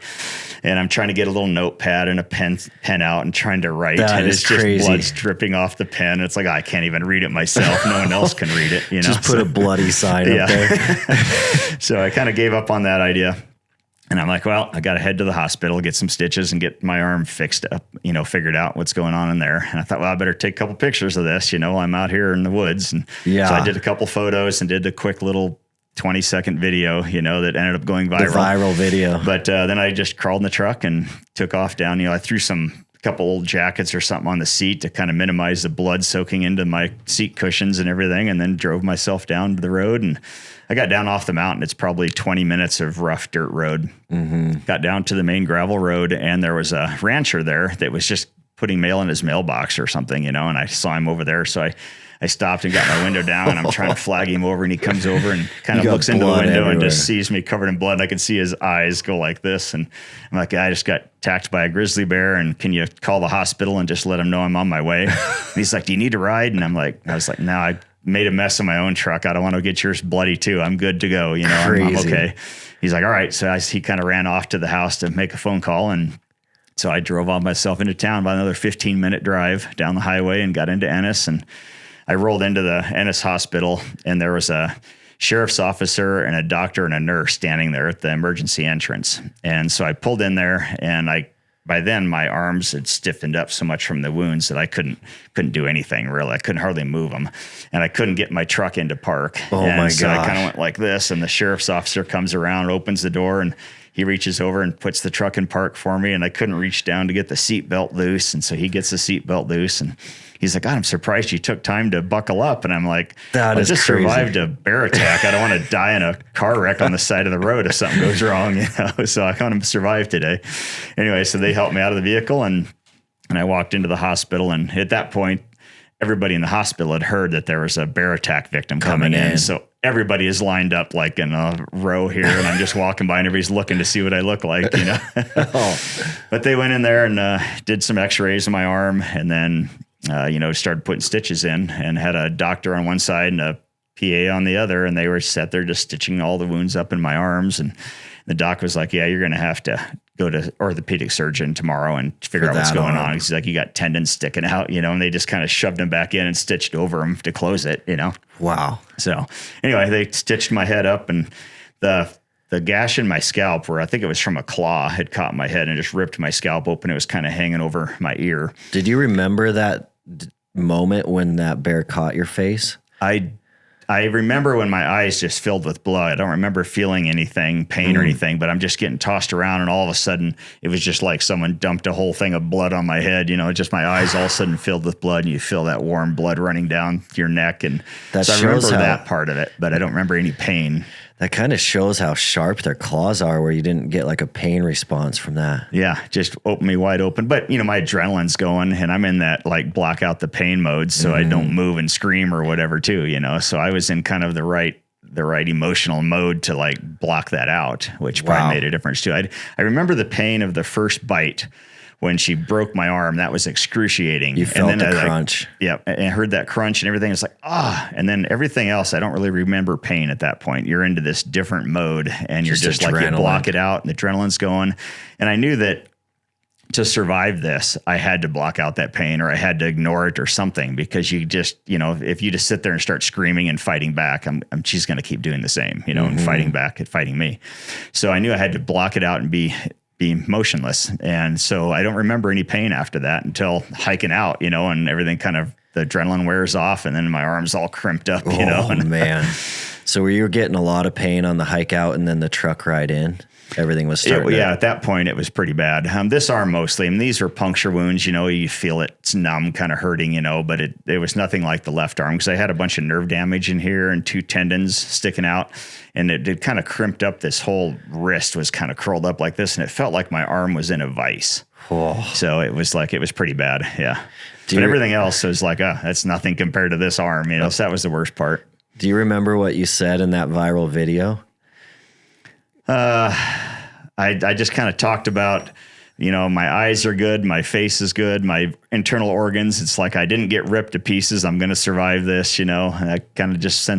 And I'm trying to get a little notepad and a pen out and trying to write. That and is it's crazy. Just blood's dripping off the pen. It's like, I can't even read it myself. No one else can read it. Just put a bloody sign up there. So I kind of gave up on that idea. And I'm like, well, I got to head to the hospital, get some stitches and get my arm fixed up, figured out what's going on in there. And I thought, well, I better take a couple pictures of this. I'm out here in the woods. And so I did a couple photos and did a quick little 20-second video, that ended up going viral. The viral video. But then I just crawled in the truck and took off down. I threw a couple old jackets or something on the seat to kind of minimize the blood soaking into my seat cushions and everything, and then drove myself down to the road. And I got down off the mountain. It's probably 20 minutes of rough dirt road. Mm-hmm. Got down to the main gravel road, and there was a rancher there that was just putting mail in his mailbox or something, and I saw him over there. So I I stopped and got my window down, and I'm trying to flag him over, and he comes over and kind of looks into the window everywhere. and just sees me covered in blood. And I can see his eyes go like this. And I'm like, I just got attacked by a grizzly bear, and can you call the hospital and just let him know I'm on my way? And he's like, do you need to ride? And I was like, no, I made a mess of my own truck. I don't want to get yours bloody too. I'm good to go. You know, I'm okay. He's like, all right. So he kind of ran off to the house to make a phone call. And so I drove on myself into town, about another 15-minute drive down the highway, and got into Ennis. And I rolled into the Ennis hospital, and there was a sheriff's officer and a doctor and a nurse standing there at the emergency entrance. And so I pulled in there, and by then my arms had stiffened up so much from the wounds that I couldn't do anything really. I couldn't hardly move them, and I couldn't get my truck into park. My so gosh. I kind of went like this, and the sheriff's officer comes around, opens the door, and he reaches over and puts the truck in park for me, and I couldn't reach down to get the seat belt loose. And so he gets the seat belt loose, and he's like, God, I'm surprised you took time to buckle up. And I'm like, I just survived a bear attack. I don't want to die in a car wreck on the side of the road if something goes wrong, you know? So I kind of survived today. Anyway, so they helped me out of the vehicle, and I walked into the hospital. And at that point, everybody in the hospital had heard that there was a bear attack victim coming in. So everybody is lined up like in a row here, and I'm just walking by, and everybody's looking to see what I look like, you know? But they went in there and did some x-rays of my arm, and then, started putting stitches in, and had a doctor on one side and a PA on the other, and they were sat there just stitching all the wounds up in my arms. And the doc was like, yeah, you're going to have to go to orthopedic surgeon tomorrow and figure out what's going on. He's like, you got tendons sticking out, you know, and they just kind of shoved him back in and stitched over him to close it, you know? Wow. So anyway, they stitched my head up, and the gash in my scalp, where I think it was from a claw, had caught my head and just ripped my scalp open. It was kind of hanging over my ear. Did you remember that moment when that bear caught your face? I remember when my eyes just filled with blood. I don't remember feeling anything, pain or anything, but I'm just getting tossed around, and all of a sudden it was just like someone dumped a whole thing of blood on my head. You know, just my eyes all of a sudden filled with blood, and you feel that warm blood running down your neck. And so I remember that part of it, but I don't remember any pain. That kind of shows how sharp their claws are, where you didn't get like a pain response from that. Yeah, just opened me wide open. But, you know, my adrenaline's going, and I'm in that like block out the pain mode, so I don't move and scream or whatever too, you know. So I was in kind of the right emotional mode to like block that out, which probably made a difference too. I remember the pain of the first bite when she broke my arm. That was excruciating. You felt the crunch. Yeah, and I heard that crunch and everything. It's like, and then everything else, I don't really remember pain at that point. You're into this different mode, and you're just like, you block it out, and the adrenaline's going. And I knew that to survive this, I had to block out that pain, or I had to ignore it or something, because you just, you know, if you just sit there and start screaming and fighting back, she's going to keep doing the same, you know, and fighting back and fighting me. So I knew I had to block it out and be motionless. And so I don't remember any pain after that until hiking out, you know, and everything kind of, the adrenaline wears off, and then my arm's all crimped up, you know. Oh, man. So were you getting a lot of pain on the hike out, and then the truck ride in? Everything was starting. Yeah, at that point it was pretty bad. This arm mostly. I mean, these are puncture wounds, you know, you feel it, it's numb, kind of hurting, you know, but it was nothing like the left arm, because I had a bunch of nerve damage in here and 2 tendons sticking out, and it kind of crimped up. This whole wrist was kind of curled up like this, and it felt like my arm was in a vice. So it was pretty bad. Yeah. But everything else was like, that's nothing compared to this arm, you know, so that was the worst part. Do you remember what you said in that viral video? I just kind of talked about, you know, my eyes are good, my face is good, my internal organs. It's like I didn't get ripped to pieces. I'm going to survive this, you know. And I kind of just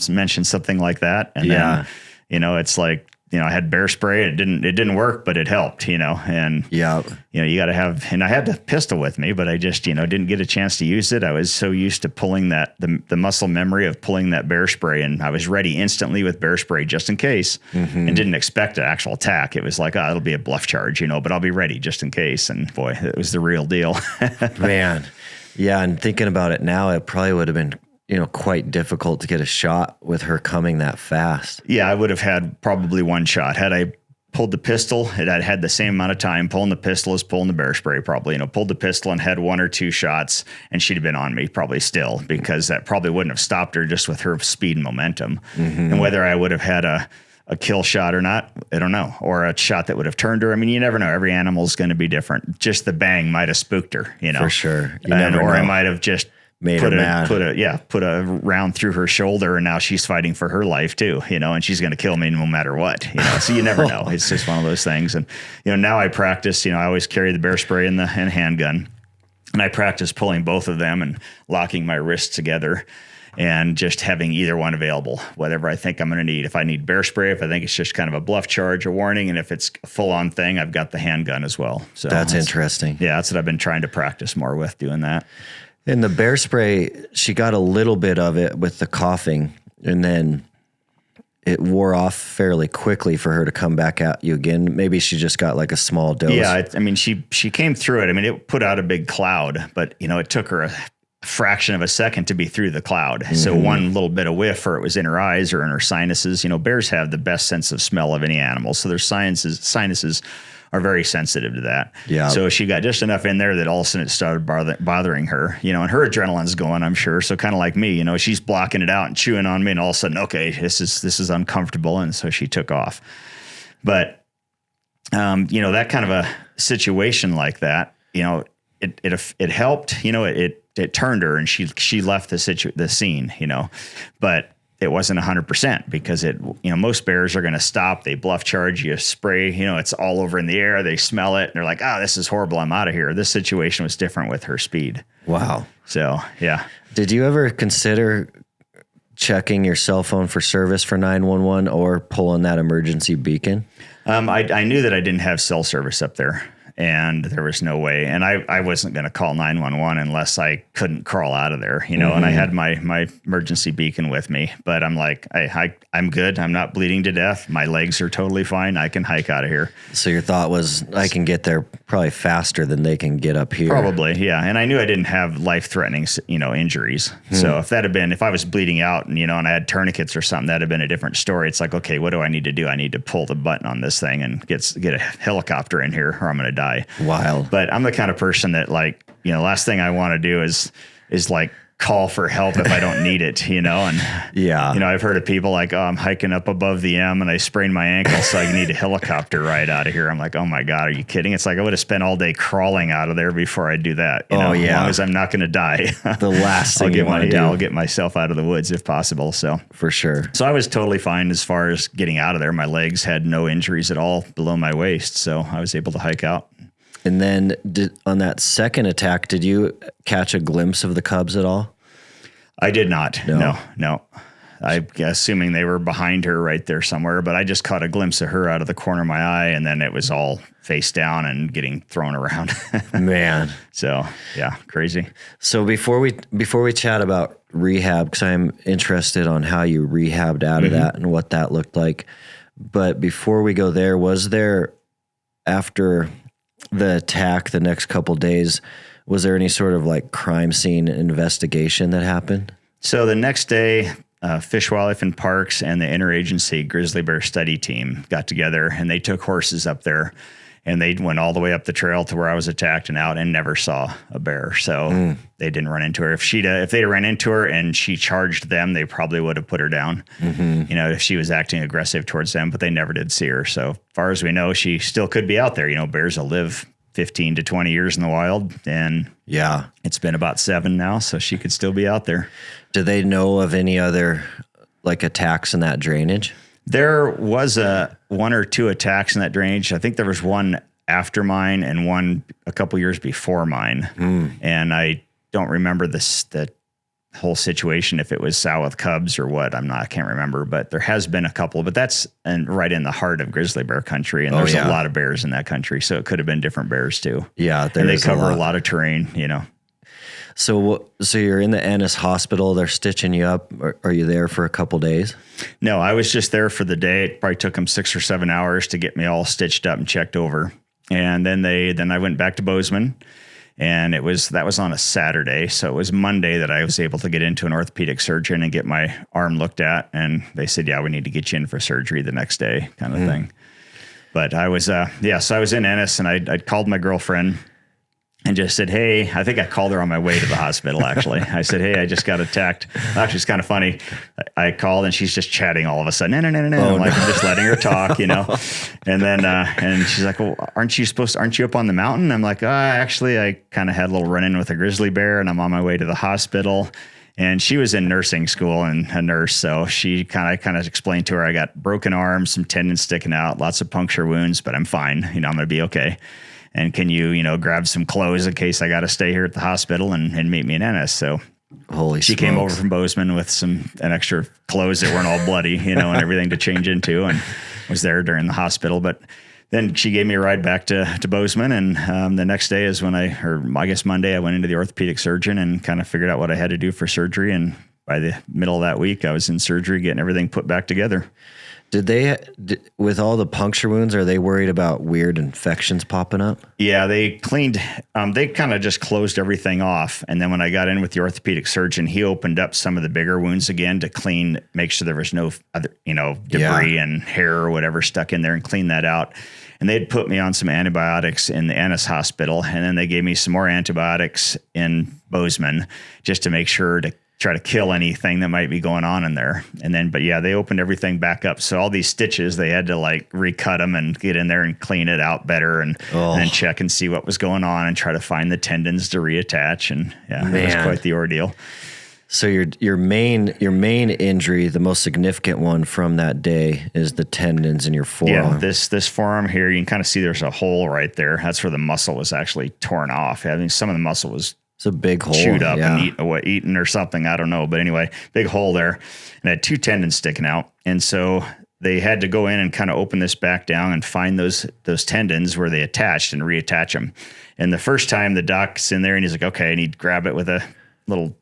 mentioned something like that, and then, you know, it's like, you know, I had bear spray. It didn't work, but it helped, you know. And you know, you got to have. And I had the pistol with me, but I just, you know, didn't get a chance to use it. I was so used to pulling the muscle memory of pulling that bear spray, and I was ready instantly with bear spray just in case, and didn't expect an actual attack. It was like, it'll be a bluff charge, you know, but I'll be ready just in case. And boy, it was the real deal. Man, yeah. And thinking about it now, it probably would have been, you know, quite difficult to get a shot with her coming that fast. Yeah, I would have had probably one shot. Had I pulled the pistol, I'd had the same amount of time pulling the pistol as pulling the bear spray, probably, you know, pulled the pistol and had 1 or 2 shots, and she'd have been on me probably still, because that probably wouldn't have stopped her just with her speed and momentum. And whether I would have had a kill shot or not, I don't know, or a shot that would have turned her. I mean, you never know. Every animal's going to be different. Just the bang might have spooked her, you know. For sure. Or I might have just Made her mad. Put a round through her shoulder, and now she's fighting for her life too, and she's going to kill me no matter what, so you never know. It's just one of those things. And, now I practice, I always carry the bear spray and handgun, and I practice pulling both of them and locking my wrists together and just having either one available, whatever I think I'm going to need. If I need bear spray, if I think it's just kind of a bluff charge or warning, and if it's a full on thing, I've got the handgun as well. So that's interesting. Yeah. That's what I've been trying to practice more with, doing that. In the bear spray, she got a little bit of it with the coughing, and then it wore off fairly quickly for her to come back at you again. Maybe she just got like a small dose. Yeah, she came through it. It put out a big cloud, but it took her a fraction of a second to be through the cloud. Mm-hmm. So one little bit of whiff, or it was in her eyes or in her sinuses. Bears have the best sense of smell of any animal, so their sinuses are very sensitive to that. Yeah. So she got just enough in there that all of a sudden it started bothering her, and her adrenaline's going, I'm sure. So kind of like me, she's blocking it out and chewing on me, and all of a sudden, okay, this is uncomfortable. And so she took off. But, that kind of a situation like that, it helped, it turned her, and she left the scene, but it wasn't 100% because most bears are going to stop. They bluff charge, you spray, it's all over in the air. They smell it and they're like, this is horrible. I'm out of here. This situation was different with her speed. Wow. So, yeah. Did you ever consider checking your cell phone for service for 911 or pulling that emergency beacon? I knew that I didn't have cell service up there, and there was no way. And I wasn't going to call 911 unless I couldn't crawl out of there, and I had my emergency beacon with me, but I'm like, I'm good. I'm not bleeding to death. My legs are totally fine. I can hike out of here. So your thought was, I can get there probably faster than they can get up here. Probably. Yeah. And I knew I didn't have life-threatening, injuries. So if I was bleeding out and, and I had tourniquets or something, that'd have been a different story. It's like, okay, what do I need to do? I need to pull the button on this thing and get a helicopter in here, or I'm going to die. Wild. But I'm the kind of person that, like, last thing I want to do is like call for help if I don't need it, and yeah, I've heard of people like, I'm hiking up above the M and I sprained my ankle, so I need a helicopter ride out of here. I'm like, oh my God, are you kidding? It's like I would have spent all day crawling out of there before I do that. As long as I'm not going to die. The last thing you want to do. I'll get myself out of the woods if possible. So for sure. So I was totally fine as far as getting out of there. My legs had no injuries at all below my waist, so I was able to hike out. And then on that second attack, did you catch a glimpse of the cubs at all? I did not. No. I'm assuming they were behind her right there somewhere, but I just caught a glimpse of her out of the corner of my eye, and then it was all face down and getting thrown around. Man. So, yeah, crazy. So before we chat about rehab, because I'm interested on how you rehabbed out of that and what that looked like, but before we go there, was there, after the attack the next couple days, was there any sort of like crime scene investigation that happened? So the next day, Fish, Wildlife, and Parks and the interagency Grizzly Bear study team got together, and they took horses up there, and they went all the way up the trail to where I was attacked and out, and never saw a bear. So they didn't run into her. If they'd ran into her and she charged them, they probably would have put her down, if she was acting aggressive towards them, but they never did see her. So as far as we know, she still could be out there. Bears will live 15 to 20 years in the wild, and it's been about 7 now, so she could still be out there. Do they know of any other like attacks in that drainage? There was one or two attacks in that drainage. I think there was one after mine and one a couple years before mine. And I don't remember the whole situation, if it was sow with cubs or what. I can't remember, but there has been a couple, but that's right in the heart of grizzly bear country. And there's a lot of bears in that country. So it could have been different bears too. Yeah. And they cover a lot of terrain, So you're in the Ennis hospital, they're stitching you up. Are you there for a couple days? No, I was just there for the day. It probably took them 6 or 7 hours to get me all stitched up and checked over. And then I went back to Bozeman, and that was on a Saturday. So it was Monday that I was able to get into an orthopedic surgeon and get my arm looked at. And they said, we need to get you in for surgery the next day, kind of thing. But I was, so I was in Ennis, and I'd called my girlfriend, and just said, hey, I think I called her on my way to the hospital, actually. I said, hey, I just got attacked. Actually, it's kind of funny. I called and she's just chatting all of a sudden. No. I'm like, I'm just letting her talk, And then, and she's like, well, aren't you up on the mountain? I'm like, actually, I kind of had a little run-in with a grizzly bear and I'm on my way to the hospital. And she was in nursing school and a nurse. So she kind of explained to her, I got broken arms, some tendons sticking out, lots of puncture wounds, but I'm fine. I'm going to be okay. And can you, grab some clothes in case I got to stay here at the hospital and meet me in Ennis? So she came over from Bozeman with an extra clothes that weren't all bloody, and everything to change into, and was there during the hospital. But then she gave me a ride back to Bozeman. And the next day is when I guess Monday, I went into the orthopedic surgeon and kind of figured out what I had to do for surgery. And by the middle of that week, I was in surgery getting everything put back together. With all the puncture wounds, are they worried about weird infections popping up? Yeah, they cleaned, they kind of just closed everything off. And then when I got in with the orthopedic surgeon, he opened up some of the bigger wounds again to make sure there was no other, debris and hair or whatever stuck in there, and clean that out. And they'd put me on some antibiotics in the Ennis hospital. And then they gave me some more antibiotics in Bozeman just to make sure to try to kill anything that might be going on in there. And then, they opened everything back up. So all these stitches, they had to recut them and get in there and clean it out better and then check and see what was going on and try to find the tendons to reattach. And it was quite the ordeal. So your main injury, the most significant one from that day, is the tendons in your forearm. Yeah, this forearm here, you can kind of see there's a hole right there. That's where the muscle was actually torn off. I mean, some of the muscle was a big hole, chewed up and eaten or something. I don't know. But anyway, big hole there, and I had two tendons sticking out. And so they had to go in and kind of open this back down and find those tendons where they attached and reattach them. And the first time the doc's in there and he's like, okay, and he'd grab it with a little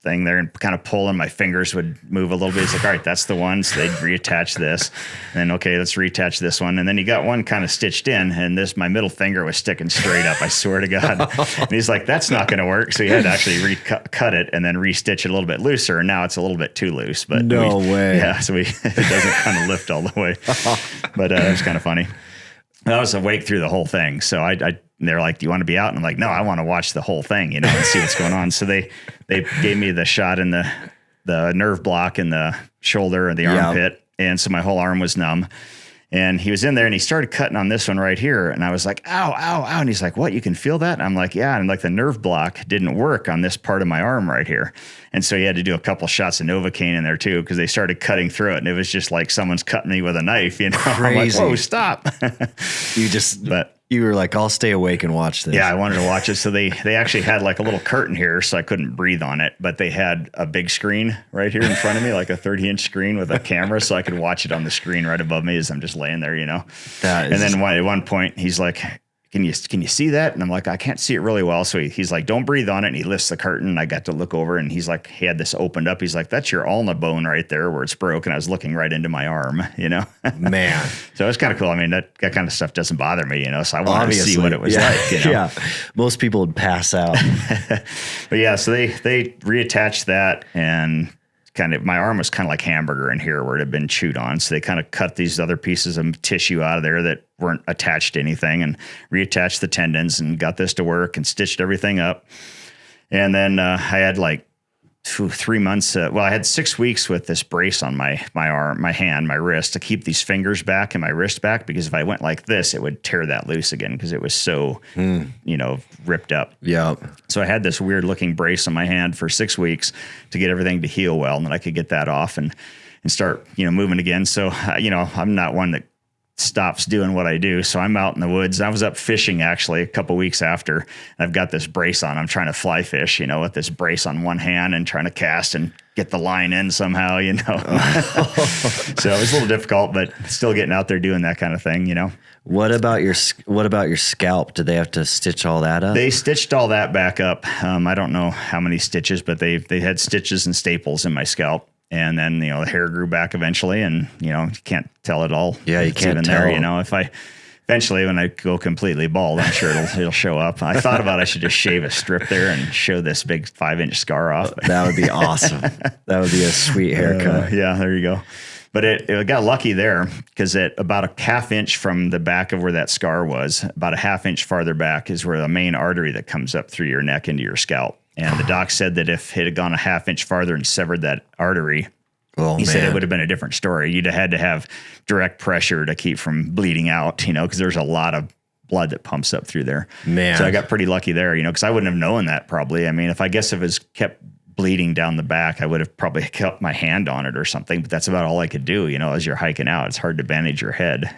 thing there and kind of pull, and my fingers would move a little bit. He's like, all right, that's the one. So they'd reattach this, and then, okay, let's reattach this one. And then he got one kind of stitched in, and my middle finger was sticking straight up. I swear to God. And he's like, that's not going to work. So he had to actually cut it and then restitch it a little bit looser. And now it's a little bit too loose, but no way. Yeah. So it doesn't kind of lift all the way, but it was kind of funny. I was awake through the whole thing. So they're like, do you want to be out? And I'm like, no, I want to watch the whole thing, and see what's going on. So they gave me the shot in the nerve block in the shoulder and the armpit. And so my whole arm was numb. And he was in there and he started cutting on this one right here. And I was like, ow, ow, ow. And he's like, what, you can feel that? And I'm like, yeah. And the nerve block didn't work on this part of my arm right here. And so he had to do a couple shots of Novocaine in there too, because they started cutting through it. And it was just like someone's cutting me with a knife, Crazy. I'm like, whoa, stop. You were like, I'll stay awake and watch this. Yeah, I wanted to watch it. So they actually had a little curtain here, so I couldn't breathe on it. But they had a big screen right here in front of me, like a 30-inch screen with a camera, so I could watch it on the screen right above me as I'm just laying there, And then at one point, he's like, can you see that? And I'm like, I can't see it really well. So he's like, don't breathe on it. And he lifts the curtain. And I got to look over, and he's like, he had this opened up. He's like, that's your ulna bone right there where it's broken. I was looking right into my arm, Man. So it's kind of cool. I mean, that kind of stuff doesn't bother me, So I wanted to see what it was like, Yeah. Most people would pass out. But yeah, so they reattached that, and my arm was kind of like hamburger in here where it had been chewed on. So they kind of cut these other pieces of tissue out of there that weren't attached to anything, and reattached the tendons and got this to work and stitched everything up. And then I had 3 months. I had 6 weeks with this brace on my arm, my hand, my wrist, to keep these fingers back and my wrist back, because if I went like this, it would tear that loose again because it was so, ripped up. Yeah. So I had this weird looking brace on my hand for 6 weeks to get everything to heal well, and then I could get that off and start, moving again. So, I'm not one that stops doing what I do. So I'm out in the woods. I was up fishing actually a couple weeks after. I've got this brace on. I'm trying to fly fish, with this brace on one hand and trying to cast and get the line in somehow, So it was a little difficult, but still getting out there doing that kind of thing, What about your scalp? Did they have to stitch all that up? They stitched all that back up. I don't know how many stitches, but they had stitches and staples in my scalp. And then, the hair grew back eventually, and, you can't tell it all. Yeah, you can't tell. There, if I eventually, when I go completely bald, I'm sure it'll show up. I thought about I should just shave a strip there and show this big 5-inch scar off. That would be awesome. That would be a sweet haircut. Yeah, there you go. But it got lucky there because at about a half inch from the back of where that scar was, about a half inch farther back is where the main artery that comes up through your neck into your scalp. And the doc said that if it had gone a half inch farther and severed that artery, he said it would have been a different story. You'd have had to have direct pressure to keep from bleeding out, because there's a lot of blood that pumps up through there. So I got pretty lucky there, because I wouldn't have known that probably. I mean, if it was kept bleeding down the back, I would have probably kept my hand on it or something, but that's about all I could do, as you're hiking out. It's hard to bandage your head,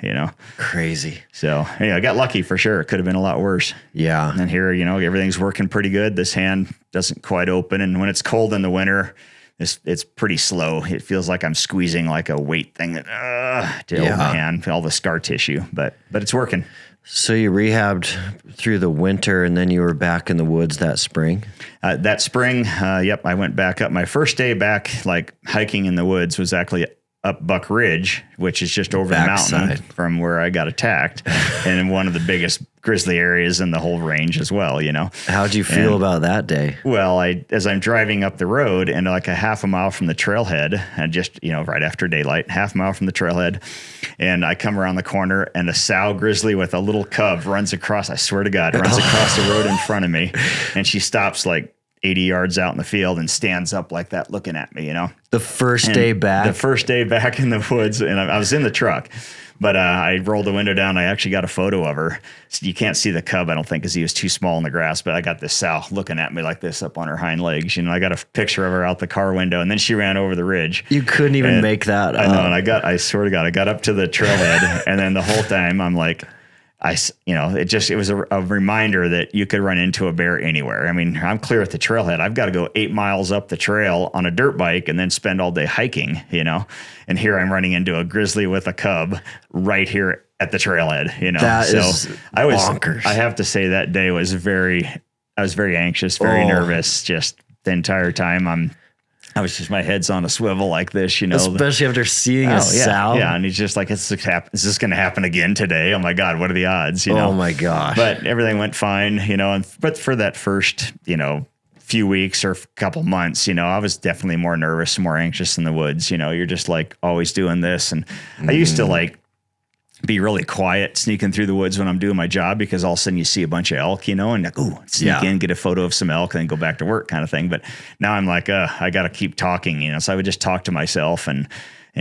Crazy. So, I got lucky for sure. It could have been a lot worse. Yeah. And here, everything's working pretty good. This hand doesn't quite open. And when it's cold in the winter, it's pretty slow. It feels like I'm squeezing like a weight thing to hold my hand, all the scar tissue, but it's working. So you rehabbed through the winter and then you were back in the woods that spring? That spring, I went back up. My first day back, like hiking in the woods, was actually up Buck Ridge, which is just over the mountain from where I got attacked, and in one of the biggest grizzly areas in the whole range as well, How'd you feel about that day? Well, as I'm driving up the road and like a half a mile from the trailhead, and just, right after daylight, half a mile from the trailhead, and I come around the corner and a sow grizzly with a little cub runs across, I swear to God, runs across the road in front of me, and she stops like 80 yards out in the field and stands up like that looking at me, The first day back? The first day back in the woods, and I was in the truck. But I rolled the window down. I actually got a photo of her. So you can't see the cub, I don't think, because he was too small in the grass. But I got this sow looking at me like this up on her hind legs. I got a picture of her out the car window, and then she ran over the ridge. You couldn't even make that up. I know, and I swear to God, I got up to the trailhead, and then the whole time I'm like, it was a reminder that you could run into a bear anywhere. I mean, I'm clear at the trailhead. I've got to go 8 miles up the trail on a dirt bike and then spend all day hiking, and here I'm running into a grizzly with a cub right here at the trailhead, That is bonkers. I have to say that day I was very anxious, very nervous, just the entire time. I was just, my head's on a swivel like this, Especially after seeing a sow. Yeah, and he's just like, is this going to happen again today? Oh my God, what are the odds? Oh my gosh. But everything went fine, but for that first, few weeks or couple months, I was definitely more nervous, more anxious in the woods. You're just like always doing this. And I used to like be really quiet, sneaking through the woods when I'm doing my job, because all of a sudden you see a bunch of elk, and like, sneak in, get a photo of some elk, and then go back to work kind of thing. But now I'm like, I got to keep talking, so I would just talk to myself and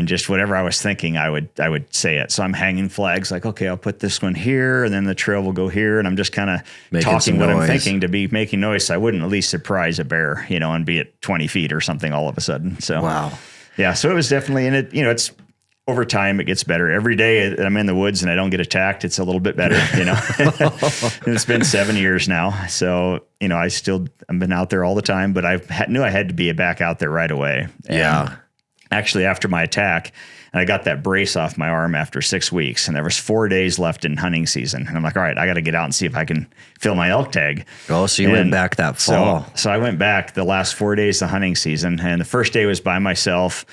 just whatever I was thinking, I would say it. So I'm hanging flags like, okay, I'll put this one here, and then the trail will go here. And I'm just kind of talking what I'm thinking to be making noise. So I wouldn't at least surprise a bear, and be at 20 feet or something all of a sudden. So, wow. Yeah. So it was definitely, and it, it's, over time, it gets better. Every day that I'm in the woods and I don't get attacked, it's a little bit better, And it's been 7 years now. So, I've been out there all the time, but I knew I had to be back out there right away. Yeah. Actually, after my attack, and I got that brace off my arm after 6 weeks, and there was 4 days left in hunting season. And I'm like, all right, I got to get out and see if I can fill my elk tag. Oh, so you went back that fall. So I went back the last 4 days of hunting season, and the first day was by myself.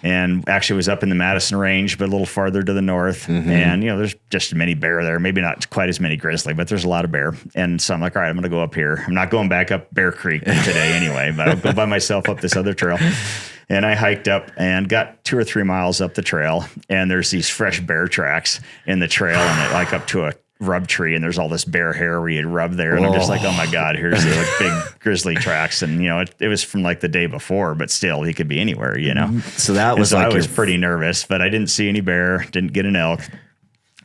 And actually was up in the Madison range, but a little farther to the north. Mm-hmm. And, there's just many bear there, maybe not quite as many grizzly, but there's a lot of bear. And so I'm like, all right, I'm going to go up here. I'm not going back up Bear Creek today anyway, but I'll go by myself up this other trail. And I hiked up and got 2 or 3 miles up the trail. And there's these fresh bear tracks in the trail, and like up to a rub tree, and there's all this bear hair where you'd rub there. And I'm just like, oh my God, here's the like big grizzly tracks. And, it was from like the day before, but still he could be anywhere, So that was I was pretty nervous, but I didn't see any bear, didn't get an elk.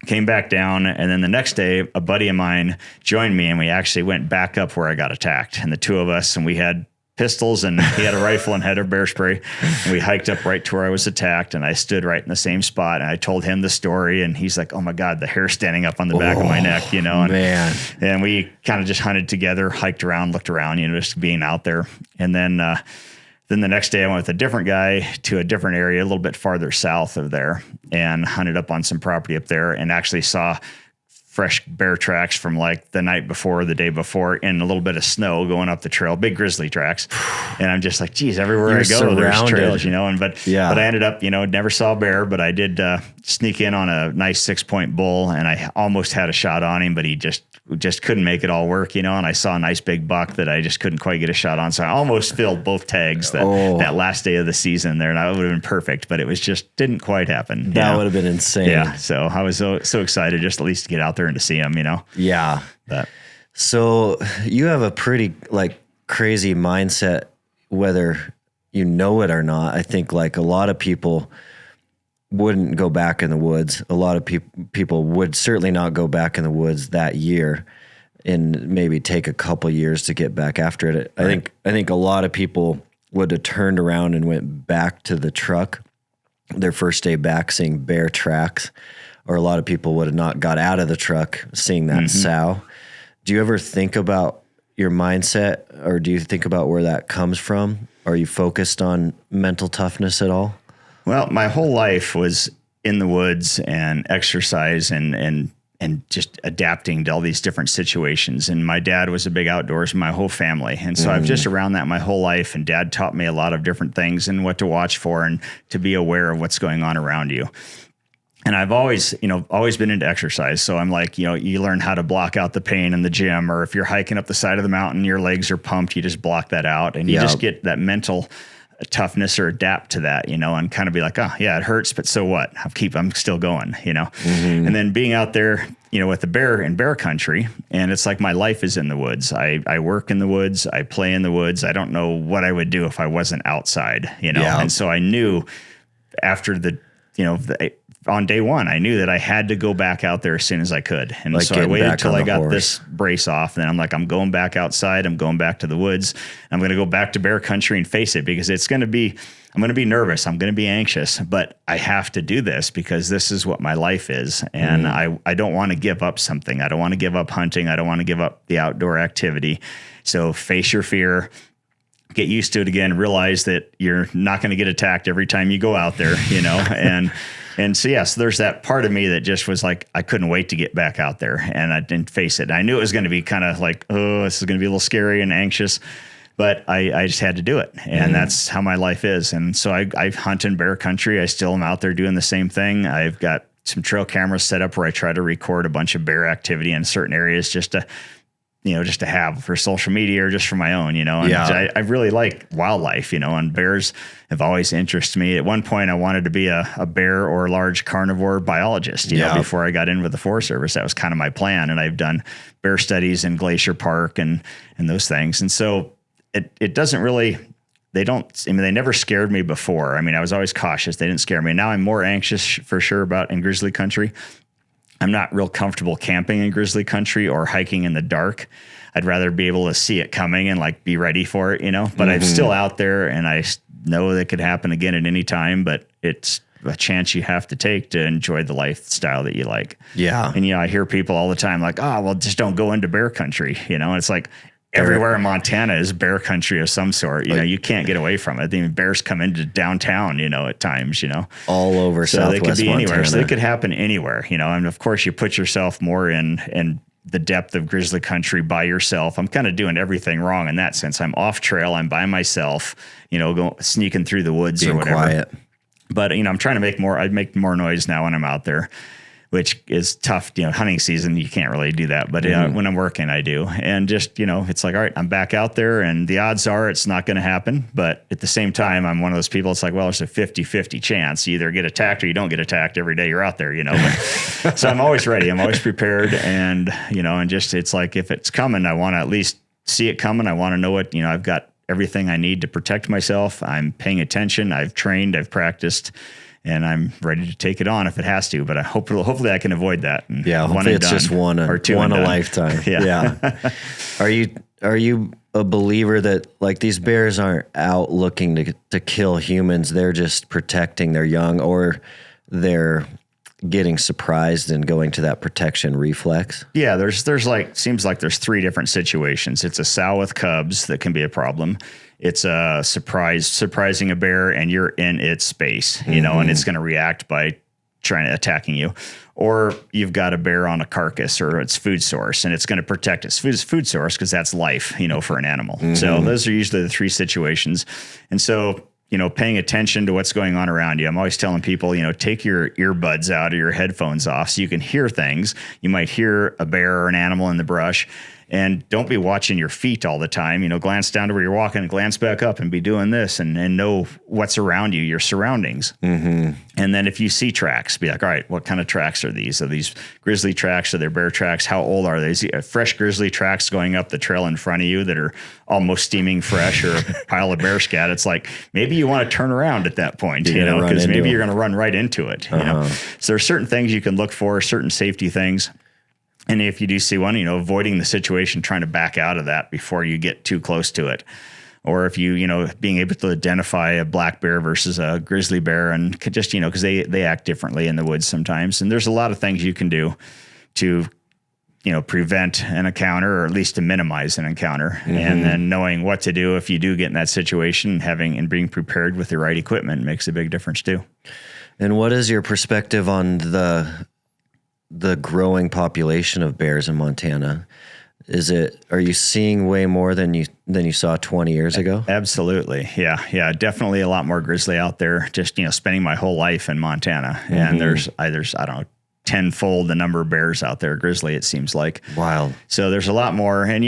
Came back down, and then the next day, a buddy of mine joined me, and we actually went back up where I got attacked. And the two of us, and we had pistols, and he had a rifle and had a bear spray. And we hiked up right to where I was attacked, and I stood right in the same spot, and I told him the story, and he's like, oh my God, the hair standing up on the back of my neck, And, man. And we kind of just hunted together, hiked around, looked around, just being out there. And then the next day I went with a different guy to a different area, a little bit farther south of there, and hunted up on some property up there, and actually saw fresh bear tracks from like the night before, the day before, and a little bit of snow going up the trail, big grizzly tracks. And I'm just like, geez, everywhere I go, there's trails, but I ended up, never saw a bear, but I did sneak in on a nice 6-point bull, and I almost had a shot on him, but he just couldn't make it all work, and I saw a nice big buck that I just couldn't quite get a shot on. So I almost filled both tags that last day of the season there, and that would have been perfect, but it was just didn't quite happen. That would have been insane. Yeah. So I was so excited just at least to get out there and to see him, Yeah. So you have a pretty crazy mindset, whether you know it or not. I think a lot of people wouldn't go back in the woods. A lot of people would certainly not go back in the woods that year, and maybe take a couple years to get back after it. Right. I think a lot of people would have turned around and went back to the truck their first day back, seeing bear tracks, or a lot of people would have not got out of the truck seeing that sow. Do you ever think about your mindset, or do you think about where that comes from? Are you focused on mental toughness at all? Well, my whole life was in the woods and exercise and just adapting to all these different situations. And my dad was a big outdoors, my whole family. And so I've just around that my whole life, and Dad taught me a lot of different things and what to watch for and to be aware of what's going on around you. And I've always been into exercise. So I'm like, you learn how to block out the pain in the gym, or if you're hiking up the side of the mountain, your legs are pumped, you just block that out, and you just get that mental toughness or adapt to that, and kind of be like, oh yeah, it hurts, but so what? I'm still going, And then being out there, with the bear in bear country, and it's like my life is in the woods. I work in the woods, I play in the woods. I don't know what I would do if I wasn't outside, And so I knew after on day one, I knew that I had to go back out there as soon as I could. And so I waited till I got this brace off. And then I'm like, I'm going back outside. I'm going back to the woods. I'm going to go back to bear country and face it, because I'm going to be nervous. I'm going to be anxious, but I have to do this because this is what my life is. And I don't want to give up something. I don't want to give up hunting. I don't want to give up the outdoor activity. So face your fear. Get used to it again. Realize that you're not going to get attacked every time you go out there, And so, yes, there's that part of me that just was like, I couldn't wait to get back out there, and I didn't face it. I knew it was going to be kind of like, oh, this is going to be a little scary and anxious, but I just had to do it. And that's how my life is. And so I hunt in bear country. I still am out there doing the same thing. I've got some trail cameras set up where I try to record a bunch of bear activity in certain areas just to have for social media or just for my own, and I really like wildlife, and bears have always interested me. At one point I wanted to be a bear or large carnivore biologist, before I got in with the Forest Service. That was kind of my plan. And I've done bear studies in Glacier Park and those things. And so it doesn't really, they never scared me before. I was always cautious. They didn't scare me. Now I'm more anxious for sure about in grizzly country. I'm not real comfortable camping in grizzly country or hiking in the dark. I'd rather be able to see it coming and be ready for it, but I'm still out there, and I know that it could happen again at any time, but it's a chance you have to take to enjoy the lifestyle that you like. Yeah. And, I hear people all the time like, oh, well, just don't go into bear country, and it's like, everywhere in Montana is bear country of some sort. You can't get away from it. Bears come into downtown, at times, all over so Southwest they could be Montana. anywhere. So they could happen anywhere, and of course you put yourself more in the depth of grizzly country by yourself. I'm kind of doing everything wrong in that sense. I'm off trail. I'm by myself, sneaking through the woods or whatever. Quiet. But, I'm trying to make more noise now when I'm out there, which is tough. Hunting season, you can't really do that. But when I'm working, I do. And just, it's like, all right, I'm back out there, and the odds are it's not going to happen. But at the same time, I'm one of those people, it's like, well, there's a 50-50 chance. You either get attacked or you don't get attacked every day you're out there, But, so I'm always ready. I'm always prepared. And, and just, it's like, if it's coming, I want to at least see it coming. I want to know it. I've got everything I need to protect myself. I'm paying attention. I've trained, I've practiced, and I'm ready to take it on if it has to. But hopefully I can avoid that. And hopefully it's just one a lifetime. Yeah. Are you a believer that these bears aren't out looking to kill humans? They're just protecting their young, or they're getting surprised and going to that protection reflex? Yeah, there's seems like there's 3 different situations. It's a sow with cubs that can be a problem. It's a surprising a bear, and you're in its space, and it's going to react by trying to attacking you, or you've got a bear on a carcass or its food source, and it's going to protect its food source because that's life, for an animal. So those are usually the three situations. And so, paying attention to what's going on around you. I'm always telling people, take your earbuds out or your headphones off so you can hear things. You might hear a bear or an animal in the brush, and don't be watching your feet all the time. Glance down to where you're walking, glance back up and be doing this and know what's around you, your surroundings. And then if you see tracks, be like, all right, what kind of tracks are these? Are these grizzly tracks? Are they bear tracks? How old are they? Fresh grizzly tracks going up the trail in front of you that are almost steaming fresh, or a pile of bear scat. It's like, maybe you want to turn around at that point, because maybe you're going to run right into it. So there's certain things you can look for, certain safety things. And if you do see one, avoiding the situation, trying to back out of that before you get too close to it. Or if you, being able to identify a black bear versus a grizzly bear, and just, because they act differently in the woods sometimes. And there's a lot of things you can do to, prevent an encounter, or at least to minimize an encounter. And then knowing what to do if you do get in that situation, and being prepared with the right equipment makes a big difference too. And what is your perspective on the growing population of bears in Montana? Are you seeing way more than you saw 20 years ago? Absolutely. Yeah. Definitely a lot more grizzly out there. Just, spending my whole life in Montana, and there's, I don't know, tenfold the number of bears out there, grizzly, it seems like. Wow. So there's a lot more. And,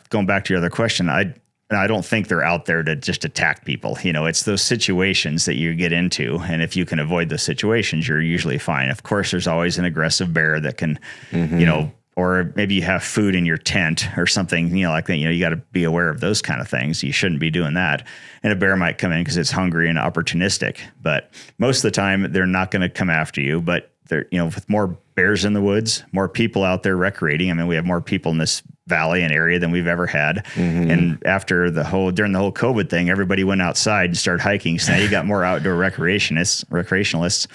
going back to your other question, I don't think they're out there to just attack people. It's those situations that you get into. And if you can avoid those situations, you're usually fine. Of course, there's always an aggressive bear that can, or maybe you have food in your tent or something, like that. You got to be aware of those kind of things. You shouldn't be doing that. And a bear might come in because it's hungry and opportunistic. But most of the time, they're not going to come after you. But they're, with more bears in the woods, more people out there recreating. I mean, we have more people in this valley and area than we've ever had. And after during the whole COVID thing, everybody went outside and started hiking. So now you got more outdoor recreationalists.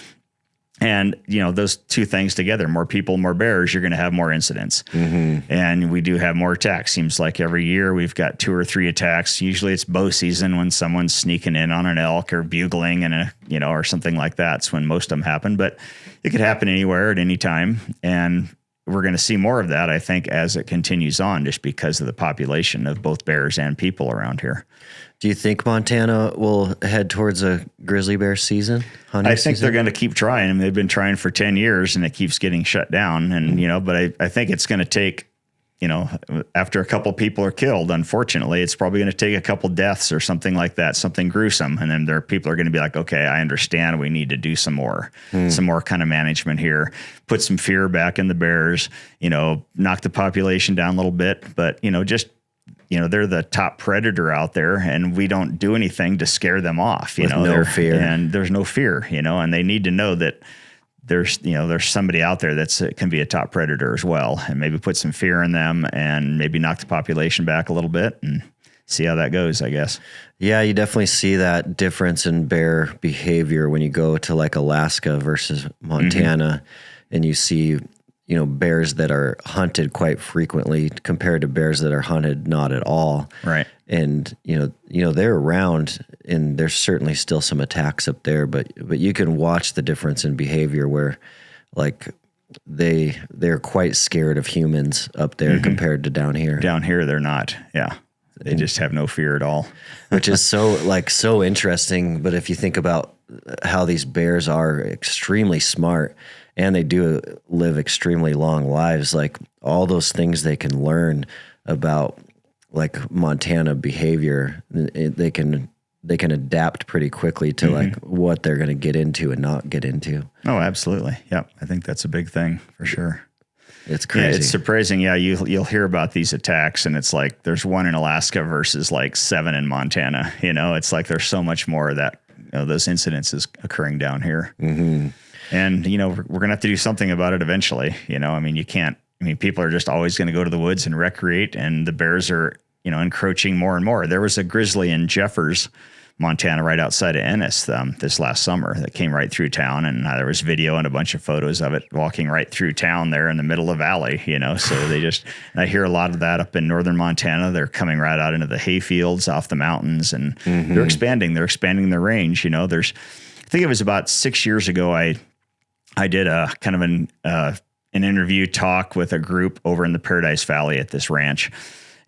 And, those two things together, more people, more bears, you're going to have more incidents. And we do have more attacks. Seems like every year we've got 2 or 3 attacks. Usually it's bow season when someone's sneaking in on an elk or bugling or something like that. It's when most of them happen, but it could happen anywhere at any time. And we're going to see more of that, I think, as it continues on, just because of the population of both bears and people around here. Do you think Montana will head towards a grizzly bear season? I think they're going to keep trying. I mean, they've been trying for 10 years and it keeps getting shut down. And, but I think it's going to take, after a couple people are killed, unfortunately, it's probably going to take a couple deaths or something like that, something gruesome. And then people are going to be like, okay, I understand. We need to do some more kind of management here, put some fear back in the bears, knock the population down a little bit, but, they're the top predator out there, and we don't do anything to scare them off. No fear, and there's no fear. And they need to know that there's somebody out there can be a top predator as well, and maybe put some fear in them, and maybe knock the population back a little bit, and see how that goes, I guess. Yeah, you definitely see that difference in bear behavior when you go to like Alaska versus Montana, and you see bears that are hunted quite frequently compared to bears that are hunted not at all. Right. And, they're around, and there's certainly still some attacks up there, but you can watch the difference in behavior where like they're quite scared of humans up there compared to down here. Down here, they're not. Yeah. They just have no fear at all. Which is so interesting. But if you think about how these bears are extremely smart, and they do live extremely long lives, like all those things they can learn about like Montana behavior, they can adapt pretty quickly to like what they're going to get into and not get into. Oh, absolutely. Yeah. I think that's a big thing for sure. It's crazy. Yeah, it's surprising. Yeah. You'll hear about these attacks, and it's like, there's one in Alaska versus like 7 in Montana. It's like, there's so much more of that, those incidences occurring down here. And, we're going to have to do something about it eventually. People are just always going to go to the woods and recreate, and the bears are, encroaching more and more. There was a grizzly in Jeffers, Montana, right outside of Ennis this last summer that came right through town. And there was video and a bunch of photos of it walking right through town there in the middle of the valley, so I hear a lot of that up in northern Montana. They're coming right out into the hay fields off the mountains, and they're expanding their range. I think it was about 6 years ago, I I did a kind of an interview talk with a group over in the Paradise Valley at this ranch.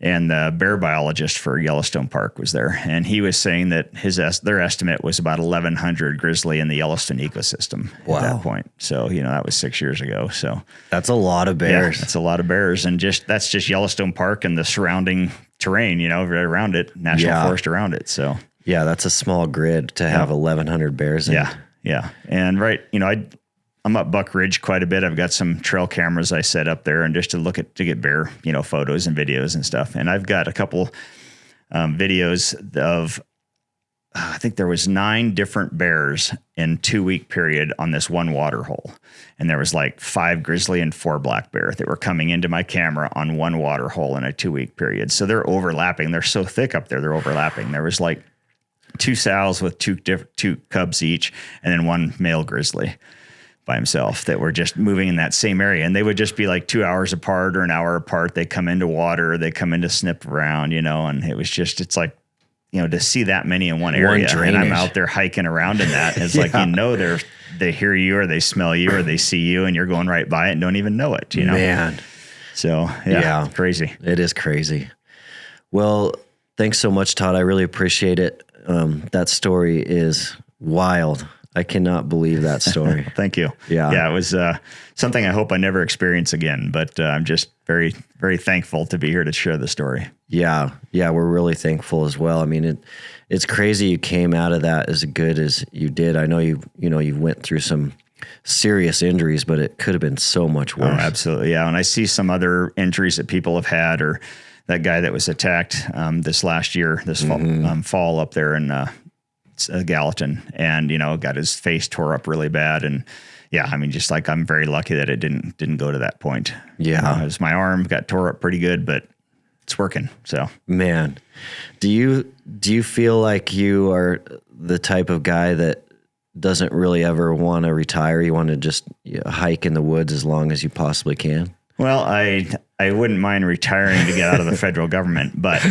And the bear biologist for Yellowstone Park was there. And he was saying that their estimate was about 1,100 grizzly in the Yellowstone ecosystem at that point. So, that was 6 years ago. So that's a lot of bears. Yeah, that's a lot of bears. And that's just Yellowstone Park and the surrounding terrain, right around it, national forest around it. So, yeah, that's a small grid to have 1,100 bears in. Yeah. And I'm up Buck Ridge quite a bit. I've got some trail cameras I set up there and just to get bear, photos and videos and stuff. And I've got a couple videos of, I think there was 9 different bears in 2-week period on this one water hole. And there was like 5 grizzly and 4 black bear that were coming into my camera on one water hole in a 2-week period. So they're overlapping. They're so thick up there. They're overlapping. There was like 2 sows with 2 cubs each, and then 1 male grizzly by himself that were just moving in that same area. And they would just be like 2 hours apart or an hour apart. They come into water, they come in to snip around, and it was just, it's like, to see that many in one area. And I'm out there hiking around in that. It's like, they hear you or they smell you or they see you and you're going right by it and don't even know it, Man. So crazy. It is crazy. Well, thanks so much, Todd. I really appreciate it. That story is wild. I cannot believe that story. Thank you. Yeah. It was something I hope I never experience again, but I'm just very, very thankful to be here to share the story. Yeah. We're really thankful as well. I mean, it's crazy you came out of that as good as you did. I know you went through some serious injuries, but it could have been so much worse. Oh, absolutely. Yeah. When I see some other injuries that people have had, or that guy that was attacked this last year, this fall up there in Gallatin, and got his face tore up really bad. And just like, I'm very lucky that it didn't go to that point. It was my arm got tore up pretty good, but it's working. So, man, do you feel like you are the type of guy that doesn't really ever want to retire? You want to just hike in the woods as long as you possibly can? Well, I wouldn't mind retiring to get out of the federal government, but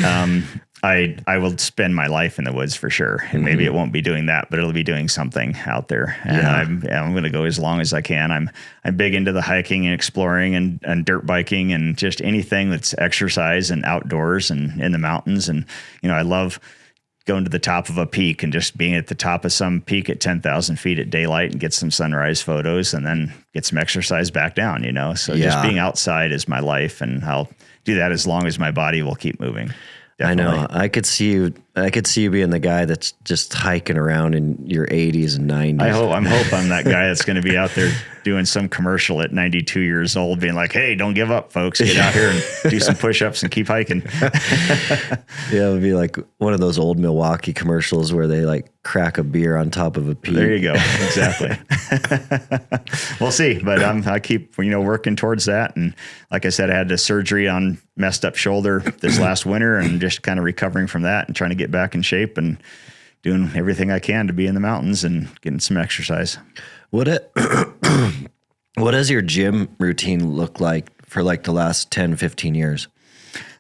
I will spend my life in the woods for sure. And maybe it won't be doing that, but it'll be doing something out there. And I'm going to go as long as I can. I'm big into the hiking and exploring and dirt biking and just anything that's exercise and outdoors and in the mountains. And, I love going to the top of a peak and just being at the top of some peak at 10,000 feet at daylight and get some sunrise photos and then get some exercise back down, So just being outside is my life, and I'll do that as long as my body will keep moving. Definitely. I know. I could see you being the guy that's just hiking around in your 80s and 90s. I hope I'm that guy that's going to be out there doing some commercial at 92 years old, being like, "Hey, don't give up, folks. Get out here and do some push-ups and keep hiking." Yeah, it would be like one of those old Milwaukee commercials where they like crack a beer on top of a peak. There you go. Exactly. We'll see, but I keep working towards that. And like I said, I had the surgery on messed up shoulder this last winter, and just kind of recovering from that and trying to get back in shape and doing everything I can to be in the mountains and getting some exercise. What does your gym routine look like for like the last 10, 15 years?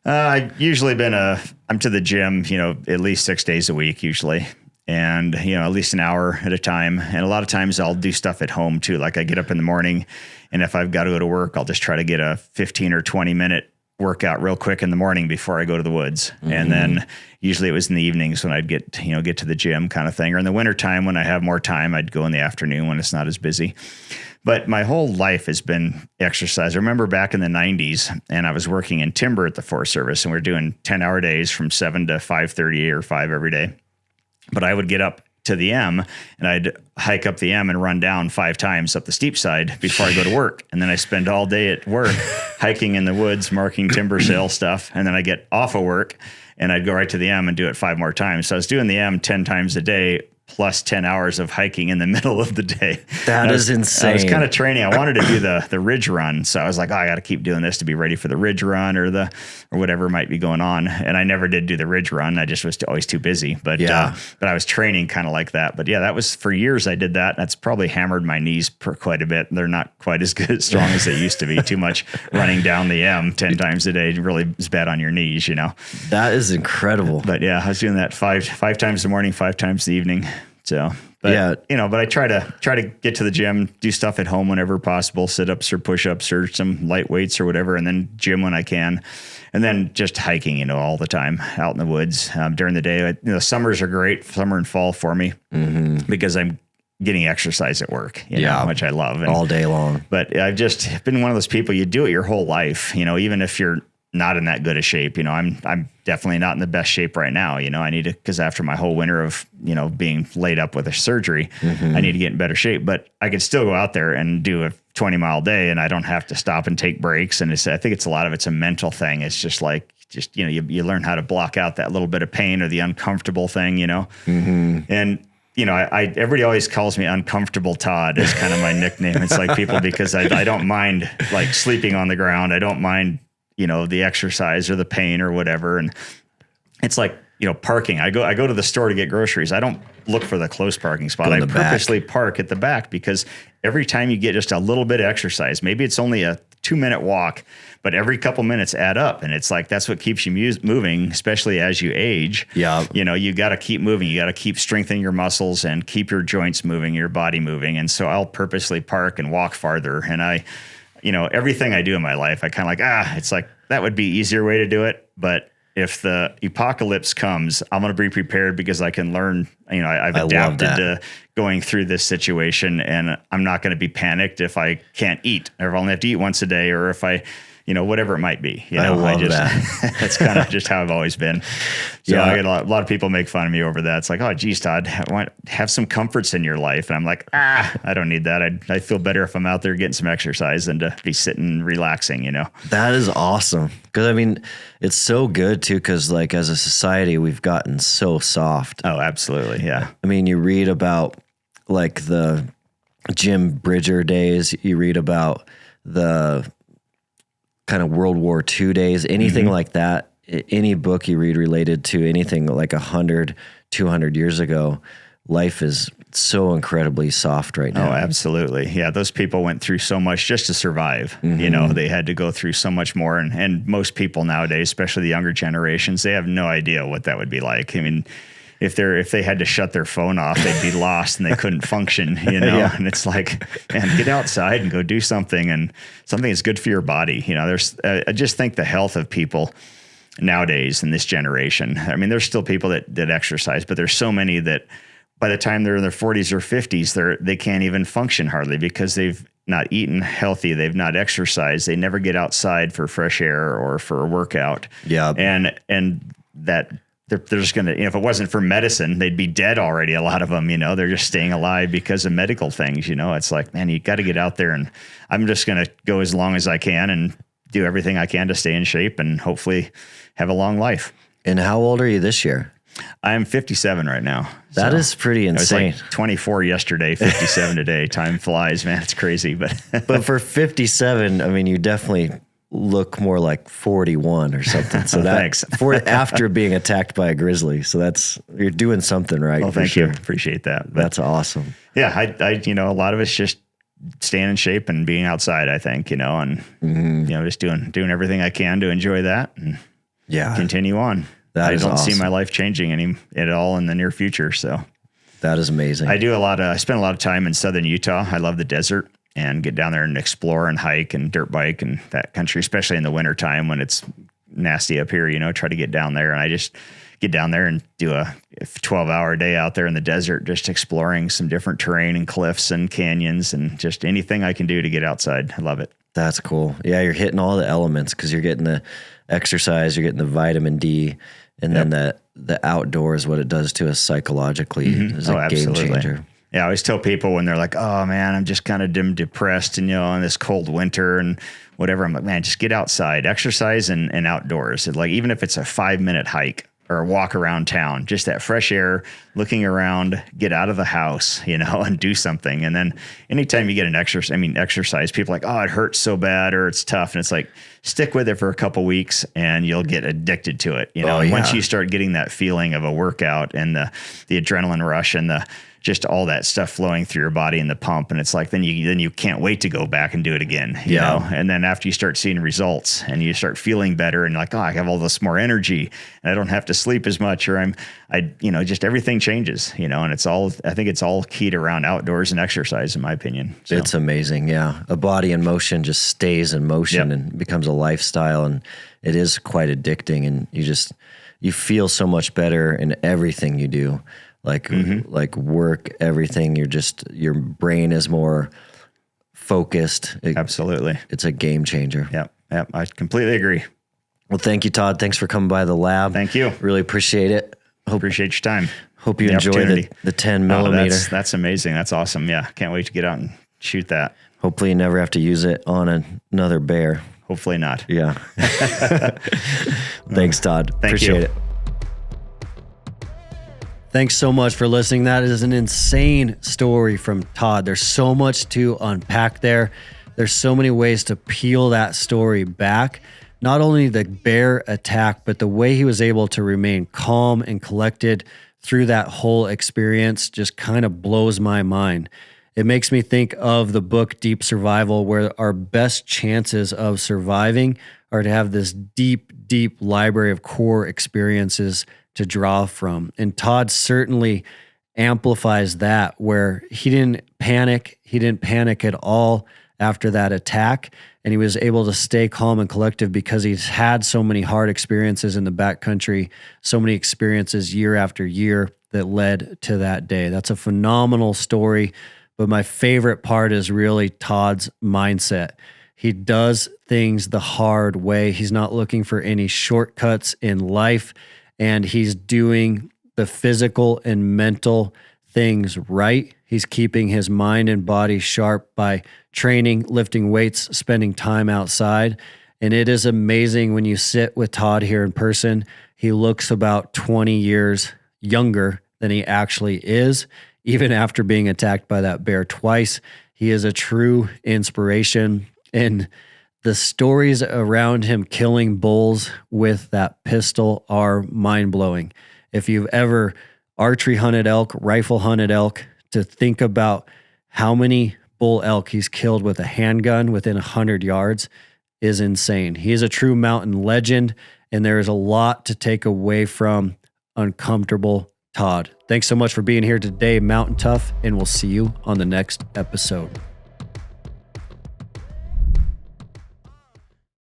I've usually I'm to the gym, at least 6 days a week usually. And, at least an hour at a time. And a lot of times I'll do stuff at home too. Like I get up in the morning, and if I've got to go to work, I'll just try to get a 15 or 20 minute workout real quick in the morning before I go to the woods. And then usually it was in the evenings when I'd get to the gym kind of thing. Or in the wintertime when I have more time, I'd go in the afternoon when it's not as busy. But my whole life has been exercise. I remember back in the 90s, and I was working in timber at the Forest Service, and we were doing 10-hour days from 7 to 5:30 or 5 every day. But I would get up to the M, and I'd hike up the M and run down 5 times up the steep side before I go to work. And then I spend all day at work hiking in the woods, marking timber sale stuff. And then I get off of work, and I'd go right to the M and do it 5 more times. So I was doing the M 10 times a day, plus 10 hours of hiking in the middle of the day. That is insane. I was kind of training. I wanted to do the ridge run. So I was like, I got to keep doing this to be ready for the ridge run or whatever might be going on. And I never did do the ridge run. I just was always too busy. But I was training kind of like that. But that was for years I did that. That's probably hammered my knees quite a bit. They're not quite as strong as they used to be. Too much running down the M 10 times a day really is bad on your knees, That is incredible. But I was doing that five times in the morning, 5 times in the evening. So But but I try to get to the gym, do stuff at home whenever possible, sit-ups or push-ups or some light weights or whatever, and then gym when I can. And then just hiking, all the time out in the woods during the day. Summers are great, summer and fall for me, because I'm getting exercise at work, which I love. And, all day long. But I've just been one of those people, you do it your whole life, even if you're not in that good a shape. I'm definitely not in the best shape right now. I need to, because after my whole winter of, being laid up with a surgery, I need to get in better shape. But I could still go out there and do a 20-mile day, and I don't have to stop and take breaks. And I think it's a lot of it's a mental thing. It's just like, you learn how to block out that little bit of pain or the uncomfortable thing, And everybody always calls me Uncomfortable Todd is kind of my nickname. It's like people, because I don't mind like sleeping on the ground. I don't mind, the exercise or the pain or whatever. And it's like, parking. I go to the store to get groceries. I don't look for the close parking spot. I purposely park at the back, because every time you get just a little bit of exercise, maybe it's only a 2-minute walk, but every couple minutes add up. And it's like, that's what keeps you moving, especially as you age. Yeah. You got to keep moving. You got to keep strengthening your muscles and keep your joints moving, your body moving. And so I'll purposely park and walk farther. And everything I do in my life, I kind of like, it's like, that would be easier way to do it. But if the apocalypse comes, I'm going to be prepared, because I can learn, I've adapted to going through this situation, and I'm not going to be panicked if I can't eat, or if I only have to eat once a day, or if I, whatever it might be. I love that. That's kind of just how I've always been. So I get a lot of people make fun of me over that. It's like, oh, geez, Todd, have some comforts in your life. And I'm like, I don't need that. I feel better if I'm out there getting some exercise than to be sitting relaxing, That is awesome. Because it's so good too, because like as a society, we've gotten so soft. Oh, absolutely. Yeah. You read about like the Jim Bridger days, you read about the kind of World War II days, anything like that, any book you read related to anything like 100, 200 years ago, life is so incredibly soft right now. Oh, absolutely. Yeah. Those people went through so much just to survive. They had to go through so much more. And most people nowadays, especially the younger generations, they have no idea what that would be like. If they had to shut their phone off, they'd be lost and they couldn't function, Yeah. And it's like, man, get outside and go do something, and something that's good for your body. I just think the health of people nowadays in this generation, there's still people that exercise, but there's so many that by the time they're in their 40s or 50s, they can't even function hardly, because they've not eaten healthy. They've not exercised. They never get outside for fresh air or for a workout. Yeah. And that, they're just going to, if it wasn't for medicine, they'd be dead already. A lot of them, they're just staying alive because of medical things. It's like, man, you got to get out there, and I'm just going to go as long as I can and do everything I can to stay in shape and hopefully have a long life. And how old are you this year? I'm 57 right now. That is pretty insane. I was like 24 yesterday, 57 today. Time flies, man. It's crazy. But for 57, you definitely look more like 41 or something. So thanks. After being attacked by a grizzly. So you're doing something right. Well, thank you. Appreciate that. But that's awesome. Yeah. I a lot of it's just staying in shape and being outside, I think, and, just doing everything I can to enjoy that and continue on. I don't see my life changing at all in the near future. So that is amazing. I spend a lot of time in southern Utah. I love the desert, and get down there and explore and hike and dirt bike and that country, especially in the wintertime when it's nasty up here, try to get down there. And I just get down there and do a 12-hour day out there in the desert, just exploring some different terrain and cliffs and canyons and just anything I can do to get outside. I love it. That's cool. Yeah, you're hitting all the elements, because you're getting the exercise, you're getting the vitamin D, and then the outdoors, what it does to us psychologically is a game changer. Yeah, I always tell people when they're like, oh man, I'm just kind of depressed and, in this cold winter and whatever. I'm like, man, just get outside, exercise and outdoors. Like, even if it's a 5-minute hike or a walk around town, just that fresh air, looking around, get out of the house, and do something. And then anytime you get an exercise, people are like, oh, it hurts so bad or it's tough. And it's like, stick with it for a couple weeks and you'll get addicted to it. You know, Oh, and yeah. once you start getting that feeling of a workout and the adrenaline rush and just all that stuff flowing through your body and the pump. And it's like, then you can't wait to go back and do it again, you know? And then after you start seeing results and you start feeling better and like, oh, I have all this more energy and I don't have to sleep as much, or just everything changes, you know, and I think it's all keyed around outdoors and exercise, in my opinion. So. It's amazing. Yeah. A body in motion just stays in motion and becomes a lifestyle. And it is quite addicting. And you feel so much better in everything you do. Like work, everything. Your brain is more focused. Absolutely. It's a game changer. Yep. I completely agree. Well, thank you, Todd. Thanks for coming by the lab. Thank you. Really appreciate it. Appreciate your time. Hope you enjoy the 10 millimeter. That's amazing. That's awesome. Yeah. Can't wait to get out and shoot that. Hopefully you never have to use it on another bear. Hopefully not. Yeah. Thanks, Todd. Thank Appreciate you. it. Thanks so much for listening. That is an insane story from Todd. There's so much to unpack there. There's so many ways to peel that story back. Not only the bear attack, but the way he was able to remain calm and collected through that whole experience just kind of blows my mind. It makes me think of the book Deep Survival, where our best chances of surviving are to have this deep, deep library of core experiences to draw from. And Todd certainly amplifies that, where he didn't panic. He didn't panic at all after that attack. And he was able to stay calm and collective because he's had so many hard experiences in the backcountry, so many experiences year after year that led to that day. That's a phenomenal story. But my favorite part is really Todd's mindset. He does things the hard way. He's not looking for any shortcuts in life. And he's doing the physical and mental things right. He's keeping his mind and body sharp by training, lifting weights, spending time outside. And it is amazing when you sit with Todd here in person. He looks about 20 years younger than he actually is, even after being attacked by that bear twice. He is a true inspiration. And the stories around him killing bulls with that pistol are mind-blowing. If you've ever archery hunted elk, rifle hunted elk, to think about how many bull elk he's killed with a handgun within 100 yards is insane. He is a true mountain legend, and there is a lot to take away from Uncomfortable Todd. Thanks so much for being here today, Mountain Tough, and we'll see you on the next episode.